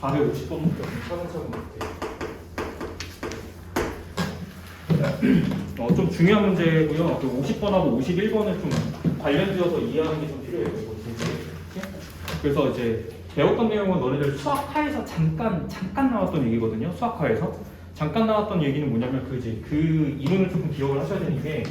450번부터 차근차근 볼게요. 좀 중요한 문제고요. 그 50번하고 51번을 좀 관련지어서 이해하는 게 좀 필요해요. 이거 진짜. 그래서 이제 배웠던 내용은 너네들 수학화에서 잠깐 나왔던 얘기거든요. 수학화에서 잠깐 나왔던 얘기는 뭐냐면 그 이론을 조금 기억을 하셔야 되는 게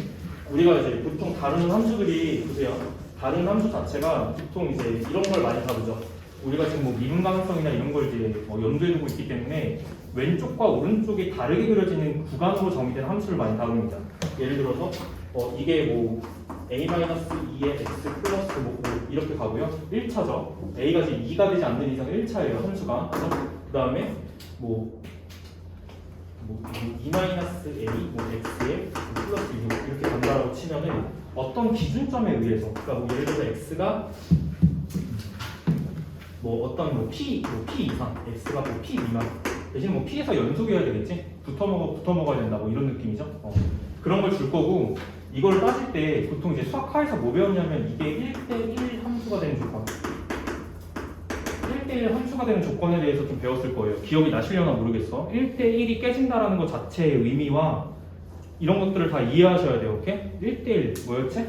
우리가 이제 보통 다루는 함수들이 보세요. 다른 함수 자체가 보통 이제 이런 걸 많이 다루죠. 우리가 지금 뭐 미분 가능성이나 이런 걸 이제 염두에 두고 있기 때문에 왼쪽과 오른쪽이 다르게 그려지는 구간으로 정의된 함수를 많이 다룹니다. 예를 들어서 이게 뭐 a-2의 x 플러스 뭐 이렇게 가고요. 1차죠. a가 지금 2가 되지 않는 이상 1차예요. 함수가. 그 다음에 뭐 2-a 뭐 x에 플러스 6 이렇게 간다라고 치면은 어떤 기준점에 의해서 그러니까 뭐 예를 들어서 x가 뭐 어떤 뭐 p 이상 x가 뭐 p 미만 대신 뭐 p에서 연속이어야 되겠지? 붙어 먹어야 된다 뭐 이런 느낌이죠. 그런 걸 줄 거고 이걸 따질 때 보통 이제 수학화에서 뭐 배웠냐면 이게 1대1 함수가 되는 조건 1대1 함수가 되는 조건에 대해서 좀 배웠을 거예요. 기억이 나시려나 모르겠어. 1대1이 깨진다라는 것 자체의 의미와 이런 것들을 다 이해하셔야 돼요. 오케이? 1대1 뭐였지?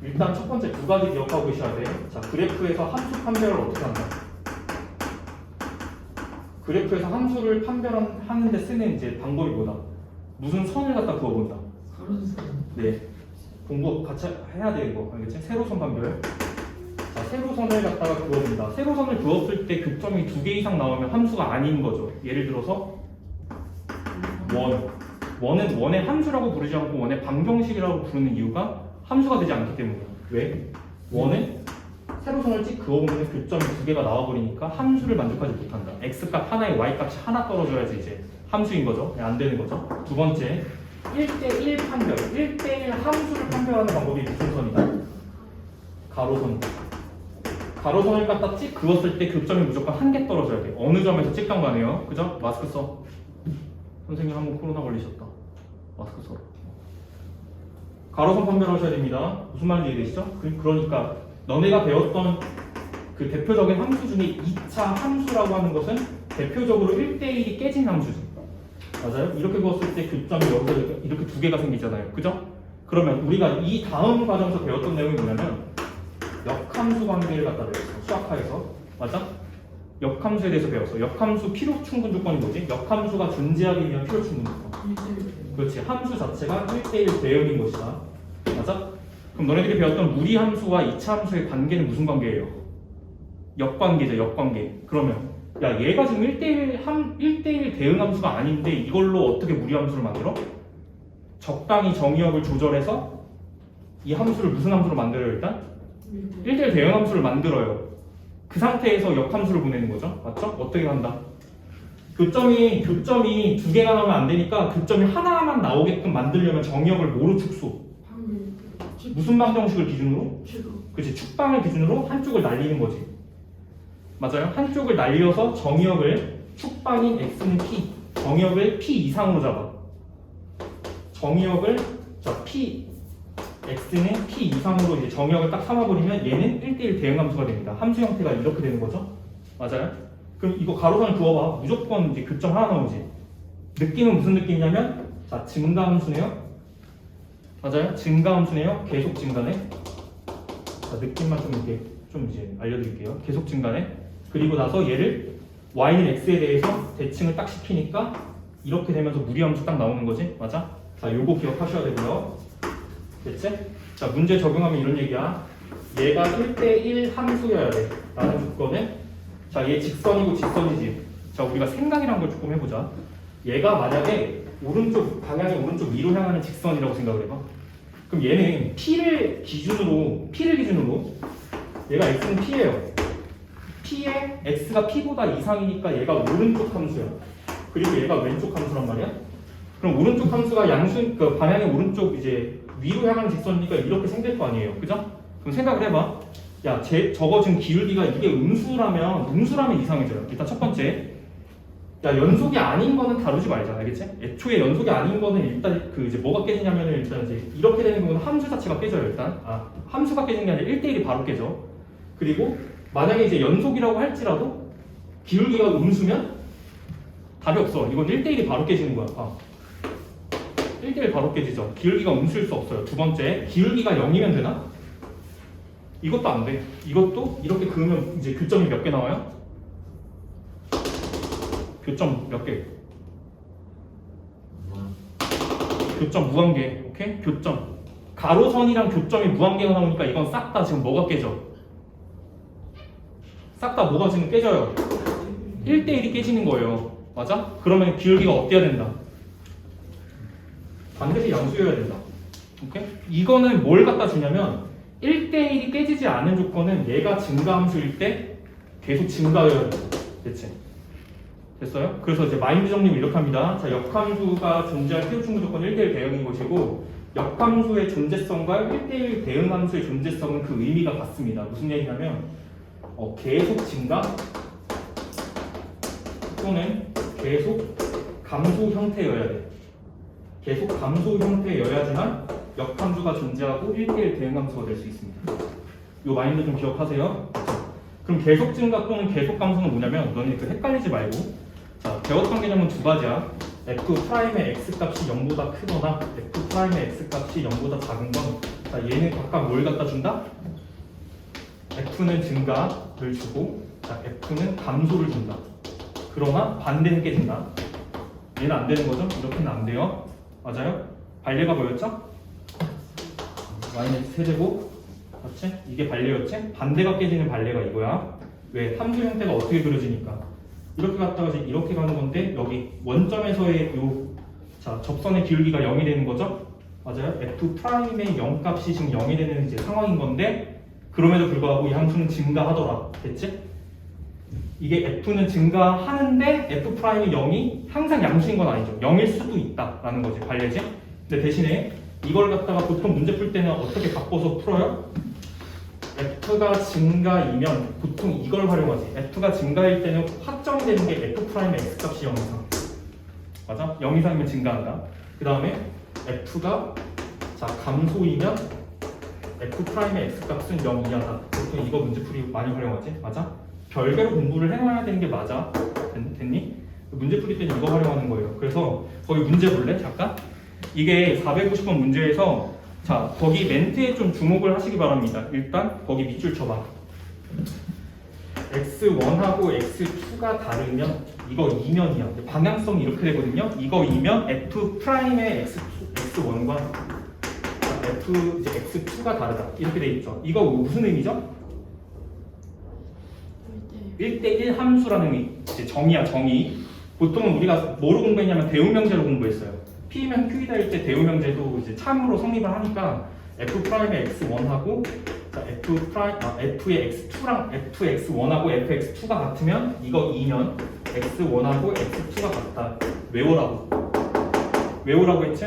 일단 첫 번째 두 가지 기억하고 계셔야 돼요. 자, 그래프에서 함수 판별을 어떻게 한다? 그래프에서 함수를 판별하는데 쓰는 이제 방법이 뭐다? 무슨 선을 갖다 그어본다. 네, 공부 같이 해야 돼 이거 알겠지? 세로선 판별. 자, 세로선을 갖다가 그어본다. 세로선을 그었을 때 교점이 2개 이상 나오면 함수가 아닌 거죠. 예를 들어서 원은 원의 함수라고 부르지 않고 원의 방정식이라고 부르는 이유가 함수가 되지 않기 때문이에요. 왜? 원은 세로선을 찍 그어보면 교점이 2개가 나와버리니까 함수를 만족하지 못한다. x값 하나에 y값이 하나 떨어져야지 이제 함수인 거죠. 안 되는 거죠. 두 번째 1대1 판별. 1대1 함수를 판별하는 방법이 무슨 선이다? 가로선이다. 가로선을 갖다 찍 그었을 때 교점이 무조건 1개 떨어져야 돼. 어느 점에서 찍던 간에요. 그죠? 마스크 써. 선생님 한번 코로나 걸리셨다. 마스크 써. 가로선 판별하셔야 됩니다. 무슨 말인지 이해되시죠? 그러니까 너네가 배웠던 그 대표적인 함수 중에 2차 함수라고 하는 것은 대표적으로 1대1이 깨진 함수지. 맞아요? 이렇게 그었을 때 교점이 여기서 이렇게 2개가 생기잖아요. 그죠? 그러면 우리가 이 다음 과정에서 배웠던 내용이 뭐냐면 역함수 관계를 갖다 배웠어. 수학화에서. 맞아? 역함수에 대해서 배웠어. 역함수 필요 충분 조건이 뭐지? 역함수가 존재하기 위한 필요 충분 조건. 그렇지. 함수 자체가 1대1 대응인 것이다. 맞아? 그럼 너네들이 배웠던 무리함수와 2차 함수의 관계는 무슨 관계예요? 역관계죠. 역관계. 그러면 야 얘가 지금 1대1 대응함수가 아닌데 이걸로 어떻게 무리함수를 만들어? 적당히 정의역을 조절해서 이 함수를 무슨 함수로 만들어요 일단? 1대1 대응함수를 만들어요. 그 상태에서 역함수를 보내는 거죠. 맞죠? 어떻게 한다? 교점이 2개가 나오면 안 되니까 교점이 하나만 나오게끔 만들려면 정의역을 뭐로 축소? 무슨 방정식을 기준으로? 그치, 축방을 기준으로 한쪽을 날리는 거지. 맞아요? 한쪽을 날려서 정의역을 축방인 x는 p, 정의역을 p 이상으로 잡아. 정의역을 p x는 p 이상으로 이제 정의역을 딱 삼아버리면 얘는 1대1 대응함수가 됩니다. 함수 형태가 이렇게 되는 거죠. 맞아요? 그럼 이거 가로선을 그어봐. 무조건 이제 교점 하나 나오지. 느낌은 무슨 느낌이냐면 자 증가함수네요. 맞아요? 증가함수네요. 계속 증가네. 자 느낌만 좀 이렇게 좀 이제 알려드릴게요. 계속 증가네. 그리고 나서 얘를 y는 x에 대해서 대칭을 딱 시키니까 이렇게 되면서 무리함수 딱 나오는 거지. 맞아? 자 요거 기억하셔야 되고요. 됐지? 자 문제 적용하면 이런 얘기야. 얘가 1대1 함수여야 돼 라는 조건은 자 얘 직선이고 직선이지. 자 우리가 생각이란 걸 조금 해보자. 얘가 만약에 방향이 오른쪽 위로 향하는 직선이라고 생각을 해봐. 그럼 얘는 p를 기준으로 얘가 x는 p예요. p에 x가 p보다 이상이니까 얘가 오른쪽 함수야. 그리고 얘가 왼쪽 함수란 말이야. 그럼 오른쪽 함수가 그 방향이 오른쪽 이제 위로 향하는 직선이니까 이렇게 생길 거 아니에요. 그죠? 그럼 생각을 해봐. 야, 저거 지금 기울기가 이게 음수라면 이상해져요. 일단 첫 번째. 야, 연속이 아닌 거는 다루지 말자. 알겠지? 애초에 연속이 아닌 거는 일단 그 이제 뭐가 깨지냐면은 일단 이제 이렇게 되는 거는 함수 자체가 깨져요, 일단. 함수가 깨진 게 아니라 1대1이 바로 깨져. 그리고 만약에 이제 연속이라고 할지라도 기울기가 음수면 답이 없어. 이건 1대1이 바로 깨지는 거야. 1대1 바로 깨지죠. 기울기가 음수일 수 없어요. 두 번째, 기울기가 0이면 되나? 이것도 안 돼. 이것도 이렇게 그으면 이제 교점이 몇 개 나와요? 교점 몇 개? 교점 무한개. 오케이? 교점. 가로선이랑 교점이 무한개가 나오니까 이건 싹 다 지금 뭐가 깨져? 싹 다 뭐가 지금 깨져요? 1대1이 깨지는 거예요. 맞아? 그러면 기울기가 어때야 된다? 반드시 양수여야 된다. 오케이? 이거는 뭘 갖다 주냐면 1대1이 깨지지 않은 조건은 얘가 증가함수일 때 계속 증가여야 된다. 됐지? 됐어요? 그래서 이제 마인드 정리를 이렇게 합니다. 자, 역함수가 존재할 필요충 무조건 1대1 대응인 것이고 역함수의 존재성과 1대1 대응함수의 존재성은 그 의미가 같습니다. 무슨 얘기냐면 계속 증가 또는 계속 감소 형태여야 돼. 계속 감소 형태여야지만 역함수가 존재하고 1대1 대응함수가 될 수 있습니다. 이 마인드 좀 기억하세요. 그럼 계속 증가 또는 계속 감소는 뭐냐면 너네 그 헷갈리지 말고 자, 배웠던 개념은 두 가지야. F'의 X값이 0보다 크거나 F'의 X값이 0보다 작은 건 자, 얘는 각각 뭘 갖다 준다? F는 증가를 주고 자, F는 감소를 준다. 그러나 반대는 깨진다. 얘는 안 되는 거죠? 이렇게는 안 돼요. 맞아요? 반례가 뭐였죠? 마이너스 세제곱 그렇지? 이게 반례였지? 반대가 깨지는 반례가 이거야. 왜? 함수 형태가 어떻게 그려지니까 이렇게 갔다가 이제 이렇게 가는 건데 여기 원점에서의 자 접선의 기울기가 0이 되는 거죠? 맞아요? F'의 0 값이 지금 0이 되는 이제 상황인 건데 그럼에도 불구하고 이 함수는 증가하더라. 됐지? 이게 F는 증가하는데 F'의 0이 항상 양수인 건 아니죠. 0일 수도 있다라는 거지. 반례지? 근데 대신에 이걸 갖다가 보통 문제 풀 때는 어떻게 바꿔서 풀어요? F가 증가이면 보통 이걸 활용하지. F가 증가일 때는 확정이 되는 게 F'의 X값이 0 이상. 맞아? 0 이상이면 증가한다. 그 다음에 F가 자 감소이면 F'의 X값은 0 이하다. 보통 이거 문제풀이 많이 활용하지. 맞아? 별개로 공부를 해놔야 되는 게 맞아. 됐니? 문제풀이 때는 이거 활용하는 거예요. 그래서 거기 문제 볼래? 잠깐? 이게 450번 문제에서 자 거기 멘트에 좀 주목을 하시기 바랍니다. 일단 거기 밑줄 쳐봐. X1하고 X2가 다르면 이거 2면이야. 방향성이 이렇게 되거든요. 이거 2면 F'의 X1과 F 이제 X2가 다르다. 이렇게 돼 있죠. 이거 무슨 의미죠? 1대1 함수라는 의미. 이제 정의야, 정의. 보통은 우리가 뭐로 공부했냐면 대우명제로 공부했어요. P면 Q이다일 때 대우명제도 이제 참으로 성립을 하니까 F'의 X1하고 F의 X2랑 Fx1하고 Fx2가 같으면 이거 2면 X1하고 X2가 같다. 외우라고 했지?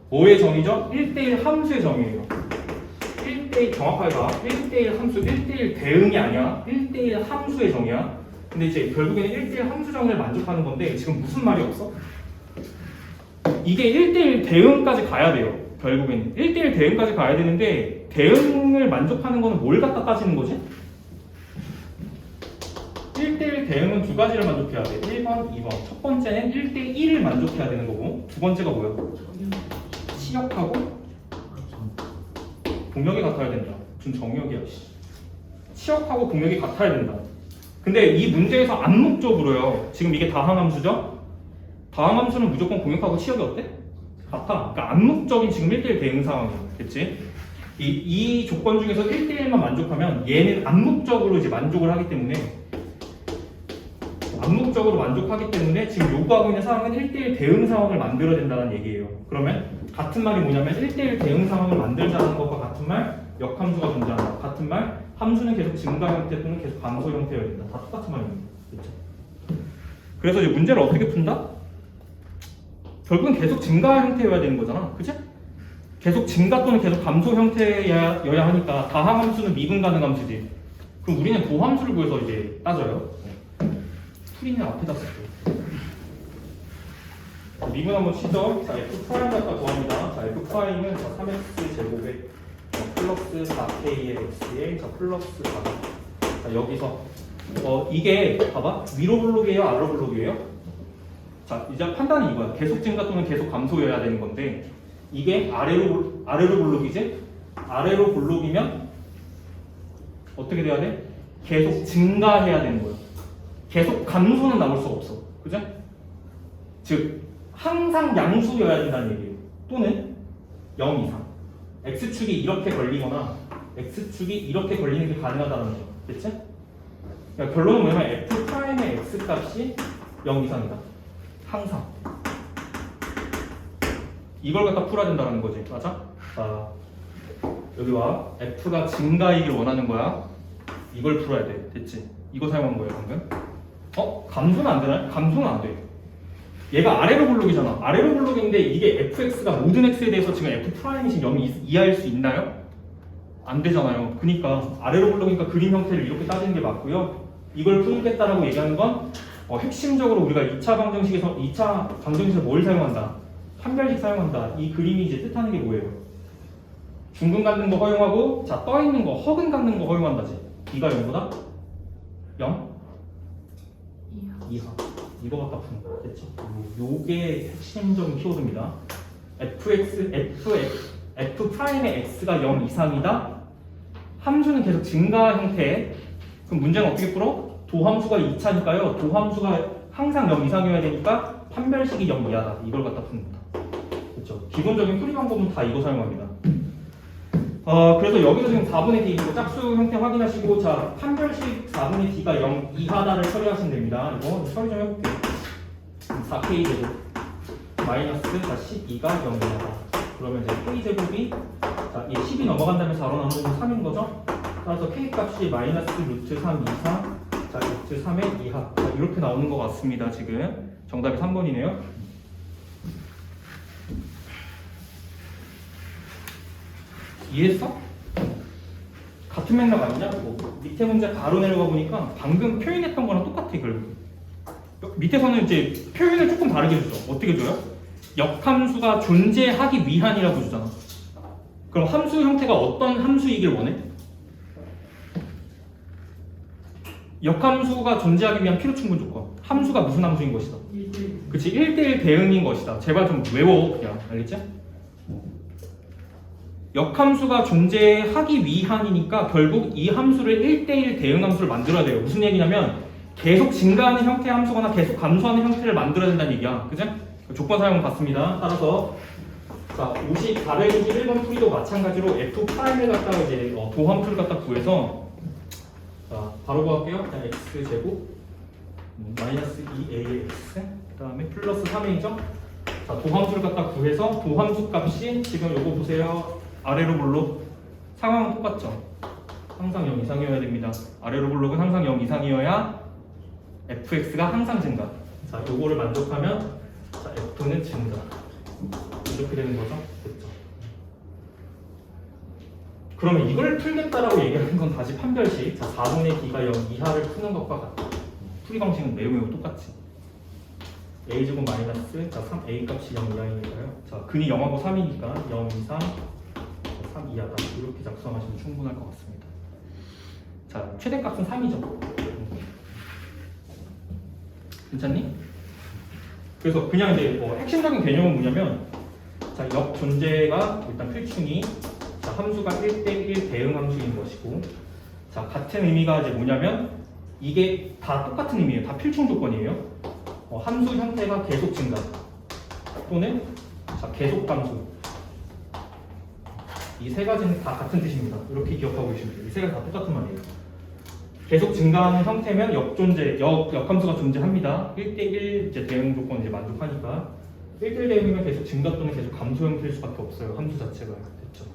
뭐의 정의죠? 1대1 함수의 정의예요. 1대1 정확하게 봐. 1대1 함수, 1대1 대응이 아니야. 1대1 함수의 정의야. 근데 이제 결국에는 1대1 함수 정의를 만족하는 건데 지금 무슨 말이 없어? 이게 1대1 대응까지 가야 돼요. 결국에는 1대1 대응까지 가야 되는데 대응을 만족하는 거는 뭘 갖다 따지는 거지? 1대1 대응은 두 가지를 만족해야 돼. 1번, 2번. 첫 번째는 1대1을 만족해야 되는 거고 두 번째가 뭐야? 치역하고 공역이 같아야 된다. 무슨 정역이야. 치역하고 공역이 같아야 된다. 근데 이 문제에서 암묵적으로요. 지금 이게 다항함수죠? 다항함수는 무조건 공역하고 치역이 어때? 같아. 그러니까 암묵적인 지금 1대1 대응 상황이야. 됐지? 이 조건 중에서 1대1만 만족하면 얘는 암묵적으로 이제 만족을 하기 때문에 지금 요구하고 있는 상황은 1대1 대응 상황을 만들어야 된다는 얘기예요. 그러면 같은 말이 뭐냐면 1대1 대응 상황을 만들자는 것과 같은 말 역함수가 존재한다. 같은 말 함수는 계속 증가 형태 또는 계속 감소 형태여야 된다. 다 똑같은 말입니다. 그렇죠? 그래서 이제 문제를 어떻게 푼다? 결국은 계속 증가 형태여야 되는 거잖아. 그치? 계속 증가 또는 계속 감소 형태여야 하니까 다항함수는 미분 가능 함수지. 그럼 우리는 도함수를 구해서 이제 따져요. 풀이는 앞에다 쓸게요. 미분 한번 치죠. 자, F' 갖다 구합니다. 자, F'은 3x 제곱에 플러스 4k의 x에 플러스 4. 자, 여기서 이게 봐봐 위로 블록이에요, 아래로 블록이에요? 자, 이제 판단이 이거야. 계속 증가 또는 계속 감소여야 되는 건데 이게 아래로 블록이지? 아래로 블록이면 어떻게 돼야 돼? 계속 증가해야 되는 거야. 계속 감소는 나올 수가 없어. 그죠? 즉 항상 양수여야 된다는 얘기예요. 또는 0 이상. x축이 이렇게 걸리거나 x축이 이렇게 걸리는 게 가능하다는 거죠. 됐지? 그러니까 결론은 뭐냐면 f'의 x값이 0 이상이다. 항상. 이걸 갖다 풀어야 된다는 거지. 맞아? 자, 여기 와. f가 증가이길 원하는 거야. 이걸 풀어야 돼. 됐지? 이거 사용한 거예요, 방금. 감소는 안 되나요? 감소는 안 돼. 얘가 아래로 블록이잖아. 아래로 블록인데 이게 fx가 모든 x에 대해서 지금 f'이 지금 0 이하일 수 있나요? 안 되잖아요. 그러니까 아래로 블록이니까 그림 형태를 이렇게 따지는 게 맞고요. 이걸 풀겠다라고 얘기하는 건 핵심적으로 우리가 2차 방정식에서 뭘 사용한다? 판별식 사용한다. 이 그림이 이제 뜻하는 게 뭐예요? 중근 갖는 거 허용하고 자 떠 있는 거 허근 갖는 거 허용한다지. B가 0보다 0? 이하. 이거 갖다 푸는 거 됐죠? 요게 핵심적인 키워드입니다. f'의 x가 0 이상이다. 함수는 계속 증가 형태. 그럼 문제는 어떻게 풀어? 도함수가 2차니까요. 도함수가 항상 0 이상이어야 되니까 판별식이 0 이하다. 이걸 갖다 푸는 거다. 그렇죠? 기본적인 풀이 방법은 다 이거 사용합니다. 그래서 여기서 지금 4분의 d 이거 짝수 형태 확인하시고 자 판별식 4분의 d가 0 이하다를 처리하시면 됩니다. 이거 처리 좀 해볼게요. 4k 제곱 마이너스 12가 0 이하다. 그러면 이제 k 제곱이 자, 이 10이 넘어간다면 4로 나누면 3인 거죠? 따라서 k 값이 마이너스 루트 3 이상 자 루트 3의 이하 자, 이렇게 나오는 것 같습니다. 지금 정답이 3번이네요. 이해했어? 같은 맥락 아니냐? 밑에 문제 바로 내려가 보니까 방금 표현했던 거랑 똑같아. 결국 밑에서는 이제 표현을 조금 다르게 주죠. 어떻게 줘요? 역함수가 존재하기 위한이라고 주잖아. 그럼 함수 형태가 어떤 함수이길 원해? 역함수가 존재하기 위한 필요충분 조건. 함수가 무슨 함수인 것이다. 그치? 1대1 대응인 것이다. 제발 좀 외워. 그냥 알겠지? 역함수가 존재하기 위한이니까 결국 이 함수를 1대1 대응 함수를 만들어야 돼요. 무슨 얘기냐면 계속 증가하는 형태의 함수거나 계속 감소하는 형태를 만들어야 된다는 얘기야. 그죠? 조건 사용은 같습니다. 따라서 자, 451번 풀이도 마찬가지로 f'을 갖다가 이제 도함수를 갖다 구해서 자, 바로 구할게요. 자, x제곱 마이너스 2ax 그 다음에 플러스 3a죠. 자, 도함수를 갖다 구해서 도함수 값이 지금 요거 보세요. 아래로 블록 상황은 똑같죠. 항상 0 이상이어야 됩니다. 아래로 블록은 항상 0 이상이어야 fx가 항상 증가. 자, 요거를 만족하면 자, f는 증가. 이렇게 되는 거죠. 됐죠. 그러면 이걸 풀겠다라고 얘기하는 건 다시 판별식. 자, 4분의 d가 0 이하를 푸는 것과 같다. 풀이 방식은 매우 똑같지. a제곱 마이너스 자, 3a 값이 0 이하이니까요. 자, 근이 0하고 3이니까 0 이상 3 이하다. 이렇게 작성하시면 충분할 것 같습니다. 자, 최대값은 3이죠. 괜찮니? 그래서 그냥 이제 핵심적인 개념은 뭐냐면 자, 역 존재가 일단 필충이 자, 함수가 1대1 대응 함수인 것이고 자, 같은 의미가 이제 뭐냐면 이게 다 똑같은 의미예요. 다 필충 조건이에요. 함수 형태가 계속 증가 또는 자, 계속 감소 이 세 가지는 다 같은 뜻입니다. 이렇게 기억하고 계시면 돼요. 이 세 가지 다 똑같은 말이에요. 계속 증가하는 형태면 역함수가 존재합니다. 1대1 이제 대응 조건 이제 만족하니까 1대1 대응이면 계속 증가 또는 계속 감소 형태일 수밖에 없어요. 함수 자체가 됐죠.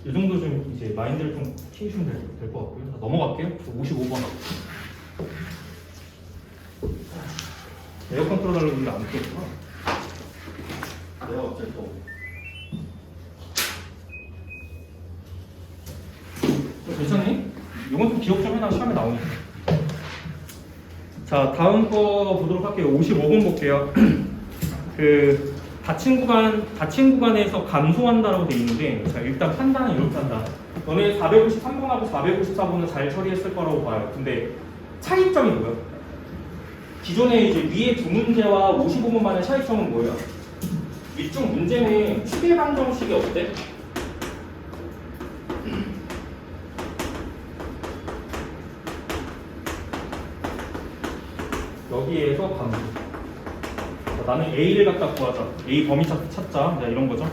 이 정도 좀 이제 마인드를 좀 키우시면 될 것 같고요. 자, 넘어갈게요. 55번. 에어 컨트롤러를 우리가 안 켰구나. 내가 어쩔 수 없네. 괜찮니? 이건 좀 기억 좀 해놔. 시험에 나오니까. 자, 다음 거 보도록 할게요. 55번 볼게요. 그 닫힌 구간에서 감소한다라고 되어 있는데 자, 일단 판단은 이렇게 한다. 너네 453번하고 454번은 잘 처리했을 거라고 봐요. 근데 차이점이 뭐예요? 기존에 이제 위에 두 문제와 55문만의 차이점은 뭐예요? 위쪽 문제는 추계 방정식이 어때? 여기에서 감수. 나는 A를 갖다 구하자. A 범위 찾자. 이런 거죠.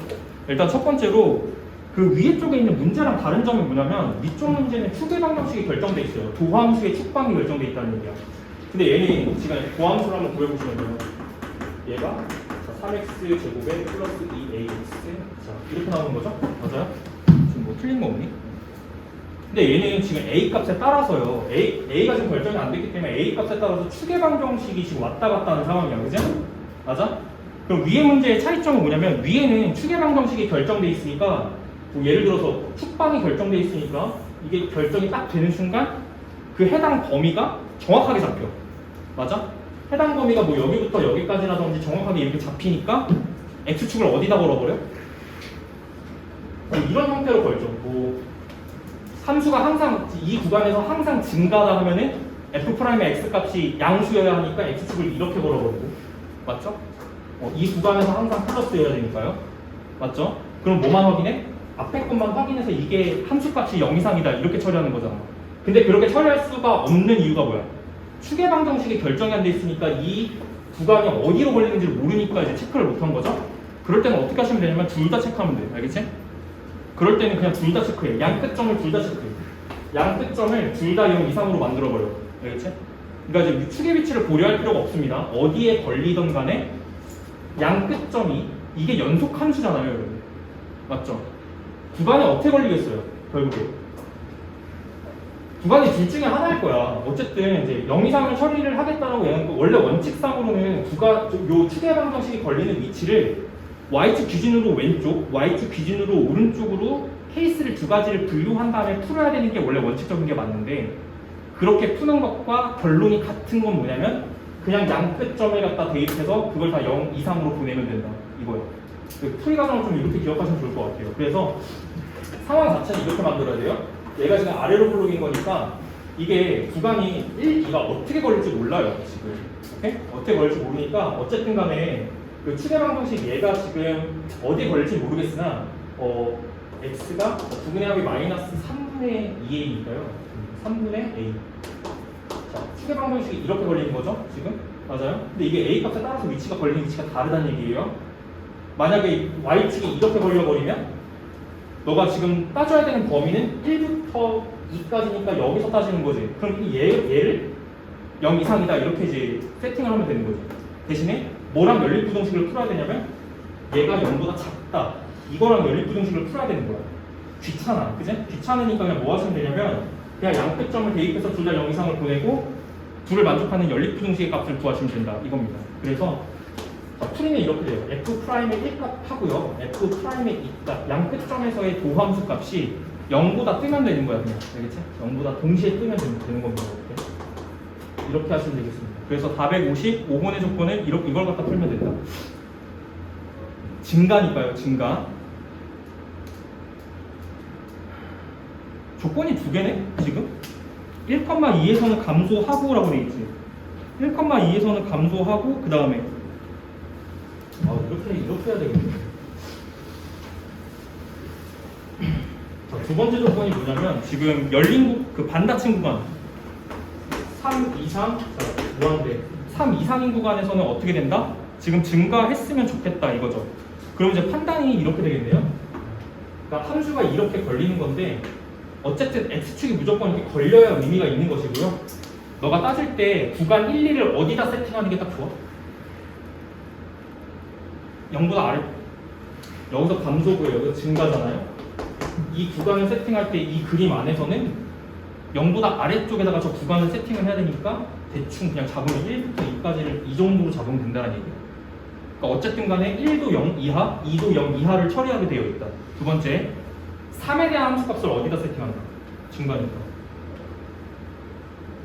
일단 첫 번째로 그 위에 쪽에 있는 문제랑 다른 점이 뭐냐면 위쪽 문제는 추계 방정식이 결정돼 있어요. 도함수의 축방이 결정돼 있다는 얘기야. 근데 얘는 지금 도함수를 한번 구해보시면 돼요. 얘가 3x 제곱에 플러스 2ax 자 이렇게 나오는 거죠? 맞아요? 지금 뭐 틀린 거 없니? 근데 얘는 지금 a 값에 따라서요. a가 지금 결정이 안 됐기 때문에 a 값에 따라서 추계 방정식이 지금 왔다 갔다 하는 상황이야, 그지? 맞아? 그럼 위에 문제의 차이점은 뭐냐면 위에는 추계 방정식이 결정돼 있으니까 뭐 예를 들어서 축방이 결정돼 있으니까 이게 결정이 딱 되는 순간 그 해당 범위가 정확하게 잡혀. 맞아? 해당 범위가 뭐 여기부터 여기까지라든지 정확하게 이렇게 잡히니까 x축을 어디다 걸어버려? 이런 형태로 걸죠. 뭐 함수가 항상 이 구간에서 항상 증가다 하면은 f'의 x 값이 양수여야 하니까 x축을 이렇게 걸어버리고 맞죠? 이 구간에서 항상 플러스여야 되니까요. 맞죠? 그럼 뭐만 확인해? 앞에 것만 확인해서 이게 함수값이 0 이상이다 이렇게 처리하는 거잖아. 근데 그렇게 처리할 수가 없는 이유가 뭐야? 추계 방정식이 결정이 안 돼 있으니까 이 구간이 어디로 걸리는지를 모르니까 이제 체크를 못 한 거죠. 그럴 때는 어떻게 하시면 되냐면 둘 다 체크하면 돼. 알겠지? 그럴 때는 그냥 둘 다 체크해. 양 끝점을 둘 다 체크해. 양 끝점을 둘 다 0 이상으로 만들어버려. 알겠지? 그러니까 이제 축의 위치를 고려할 필요가 없습니다. 어디에 걸리던 간에 양 끝점이 이게 연속 함수잖아요, 여러분. 맞죠? 구간에 어떻게 걸리겠어요? 결국에 구간이 둘 중에 하나일 거야. 어쨌든 이제 0 이상을 처리를 하겠다라고 얘기하는 원래 원칙상으로는 요 추계 방정식이 걸리는 위치를 y축 기준으로 왼쪽, y축 기준으로 오른쪽으로 케이스를 두 가지를 분류한 다음에 풀어야 되는 게 원래 원칙적인 게 맞는데 그렇게 푸는 것과 결론이 같은 건 뭐냐면 그냥 양 끝점에 갖다 대입해서 그걸 다 0 이상으로 보내면 된다. 이거예요. 풀이 과정을 좀 이렇게 기억하시면 좋을 것 같아요. 그래서 상황 자체는 이렇게 만들어야 돼요. 얘가 지금 아래로 블록인 거니까 이게 구간이 1, 2가 어떻게 걸릴지 몰라요. 지금 오케이? 어떻게 걸릴지 모르니까 어쨌든 간에 그 추계 방정식 얘가 지금 어디에 걸릴지 모르겠으나 x가 9분의 합이 마이너스 3분의 2a니까요. 3분의 a. 자, 추계 방정식이 이렇게 걸리는 거죠, 지금? 맞아요? 근데 이게 a 값에 따라서 위치가 걸리는 위치가 다르다는 얘기예요. 만약에 y축이 이렇게 걸려버리면 너가 지금 따져야 되는 범위는 1부터 2까지니까 여기서 따지는 거지. 그럼 얘를 0 이상이다 이렇게 이제 세팅을 하면 되는 거지. 대신에 뭐랑 연립부등식을 풀어야 되냐면 얘가 0보다 작다. 이거랑 연립부등식을 풀어야 되는 거야. 귀찮아. 그지? 귀찮으니까 그냥 뭐 하시면 되냐면 그냥 양끝점을 대입해서 둘 다 0 이상을 보내고 둘을 만족하는 연립부등식의 값을 구하시면 된다. 이겁니다. 그래서 풀이는 이렇게 돼요. f'의 1값 하고요. f'의 2값 양 끝점에서의 도함수 값이 0보다 뜨면 되는 거야. 그냥 알겠지? 0보다 동시에 뜨면 되는 겁니다. 이렇게 하시면 되겠습니다. 그래서 455번의 조건은 이걸 갖다 풀면 된다. 증가니까요. 증가. 조건이 두 개네? 지금? 1,2에서는 감소하고 라고 돼 있지. 1,2에서는 감소하고 그 다음에 이렇게 해야 되겠네. 자, 두 번째 조건이 뭐냐면 지금 열린 그 반닫힌 구간 3 이상 뭐한데 3 이상인 구간에서는 어떻게 된다? 지금 증가했으면 좋겠다 이거죠. 그럼 이제 판단이 이렇게 되겠네요. 그러니까 함수가 이렇게 걸리는 건데 어쨌든 x축이 무조건 이렇게 걸려야 의미가 있는 것이고요. 너가 따질 때 구간 1, 2를 어디다 세팅하는 게 딱 좋아? 0보다 아래 여기서 감소고요. 여기서 증가잖아요. 이 구간을 세팅할 때 이 그림 안에서는 0보다 아래쪽에다가 저 구간을 세팅을 해야 되니까 대충 그냥 잡으면 1부터 2까지를 이 정도로 잡으면 된다는 얘기예요. 그러니까 어쨌든 간에 1도 0 이하, 2도 0 이하를 처리하게 되어 있다. 두 번째, 3에 대한 함수값을 어디다 세팅한다? 증가니까.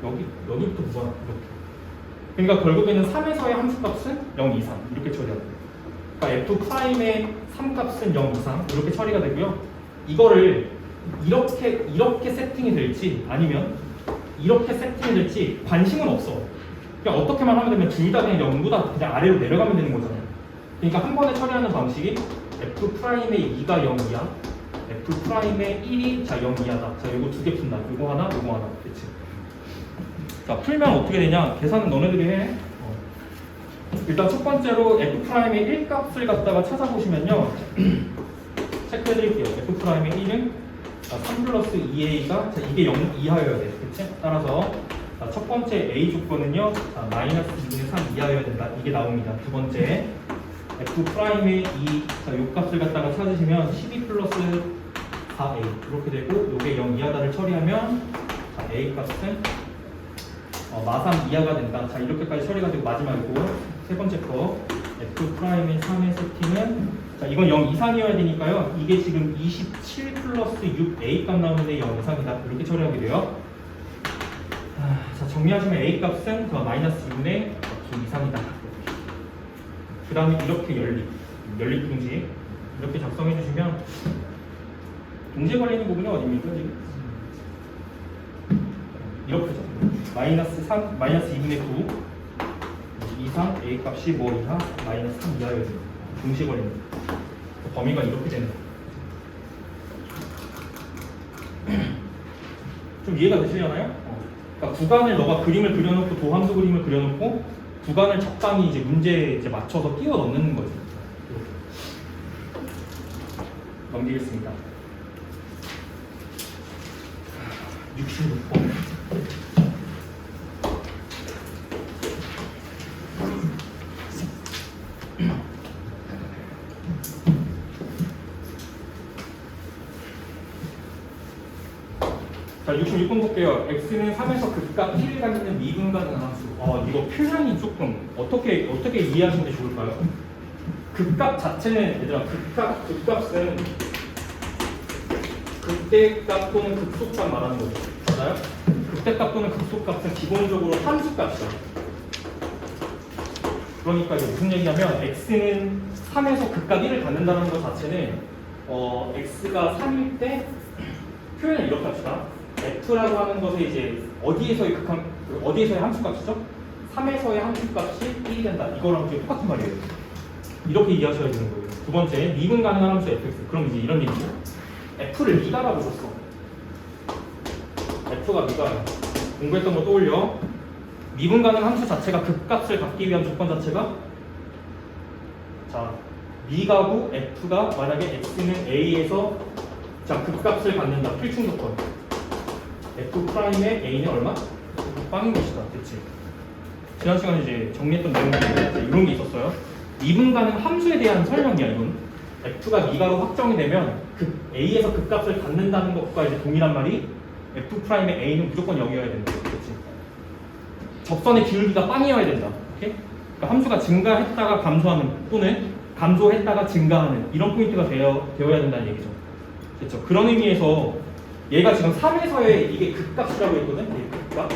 여기부터 무한 이렇게. 그러니까 결국에는 3에서의 함수값은 0 이상 이렇게 처리하게 돼요. 그러니까 f'의 3값은 0 이상 이렇게 처리가 되고요. 이거를 이렇게 세팅이 될지 아니면 이렇게 세팅이 될지 관심은 없어. 그냥 어떻게만 하면 되면 둘 다 그냥 0보다 그냥 아래로 내려가면 되는 거잖아요. 그러니까 한 번에 처리하는 방식이 F'의 2가 0 이하, F'의 1이 자 0 이하다. 자 요거 두 개 푼다. 요거 하나, 요거 하나. 그치? 자 풀면 어떻게 되냐? 계산은 너네들이 해. 일단 첫 번째로 F'의 1 값을 갖다가 찾아보시면요. 체크해드릴게요. F'의 1은 3 플러스 2a가 자, 이게 0 이하여야 돼. 그치? 따라서 자, 첫 번째 A 조건은요. 자, 마이너스 2분의 3 이하여야 된다. 이게 나옵니다. 두 번째 F'의 2, 자, 요 값을 갖다가 찾으시면 12 플러스 4a 이렇게 되고 요게 0 이하다를 처리하면 자, A 값은 마3 이하가 된다. 자 이렇게까지 처리가 되고 마지막이고 세 번째 거 F'의 3의 세팅은 자 이건 0 이상이어야 되니까요. 이게 지금 27 플러스 6a 값 나오는데 0 이상이다. 이렇게 처리하게 돼요. 자 정리하시면 a 값은 마이너스 6의 2 이상이다. 그 다음에 이렇게 연립동식 이렇게 작성해 주시면 동시에 걸리는 부분이 어디입니까 지금? 이렇게죠. 마이너스 3, 마이너스 2분의 9 이상 a 값이 뭐 이하 마이너스 3 이하여야 됩니다. 동시에 걸리는 범위가 이렇게 되는 거예요. 좀 이해가 되시려나요? 그러니까 구간을 너가 그림을 그려놓고 도함수 그림을 그려놓고 구간을 적당히 이제 문제에 이제 맞춰서 끼워 넣는 거죠. 넘기겠습니다. 66번. 자, 66번 볼게요. x는 3에서 극각 1을 갖는 미분 가능한 함수. 이거 표현이 조금 어떻게 이해하시는 게 좋을까요? 극각 자체는 얘들아 극값은 극대값 또는 극소값 말하는 거죠. 맞아요? 극대값 또는 극소값은 기본적으로 함수값이죠. 그러니까 이제 무슨 얘기냐면 x는 3에서 극각 1을 갖는다는 것 자체는 x가 3일 때 표현을 이렇게 합시다. f라고 하는 것에 이제 어디에서의 함수값이죠? 3에서의 함수값이 1이 된다. 이거랑 이제 똑같은 말이에요. 이렇게 이해하셔야 되는 거예요. 두 번째, 미분 가능한 함수 fx. 그럼 이제 이런 얘기죠. f를 미가라고 줬어. f가 미가야. 공부했던 거 떠올려. 미분 가능 함수 자체가 극값을 갖기 위한 조건 자체가 자 미가고 f가 만약에 x는 a에서 자 극값을 갖는다. 필충 조건. F'의 A는 얼마? 빵인 것이다. 그치? 지난 시간에 이제 정리했던 내용들이 이런 게 있었어요. 미분 가능 함수에 대한 설명이야, 이건. F가 미가로 확정이 되면 A에서 극값을 갖는다는 것과 이제 동일한 말이 F'의 A는 무조건 0이어야 된다. 그치? 접선의 기울기가 빵이어야 된다. 오케이? 그러니까 함수가 증가했다가 감소하는 또는 감소했다가 증가하는 이런 포인트가 되어야 된다는 얘기죠. 그렇죠? 그런 의미에서 얘가 지금 3에서의 이게 극값이라고 했거든? 극값.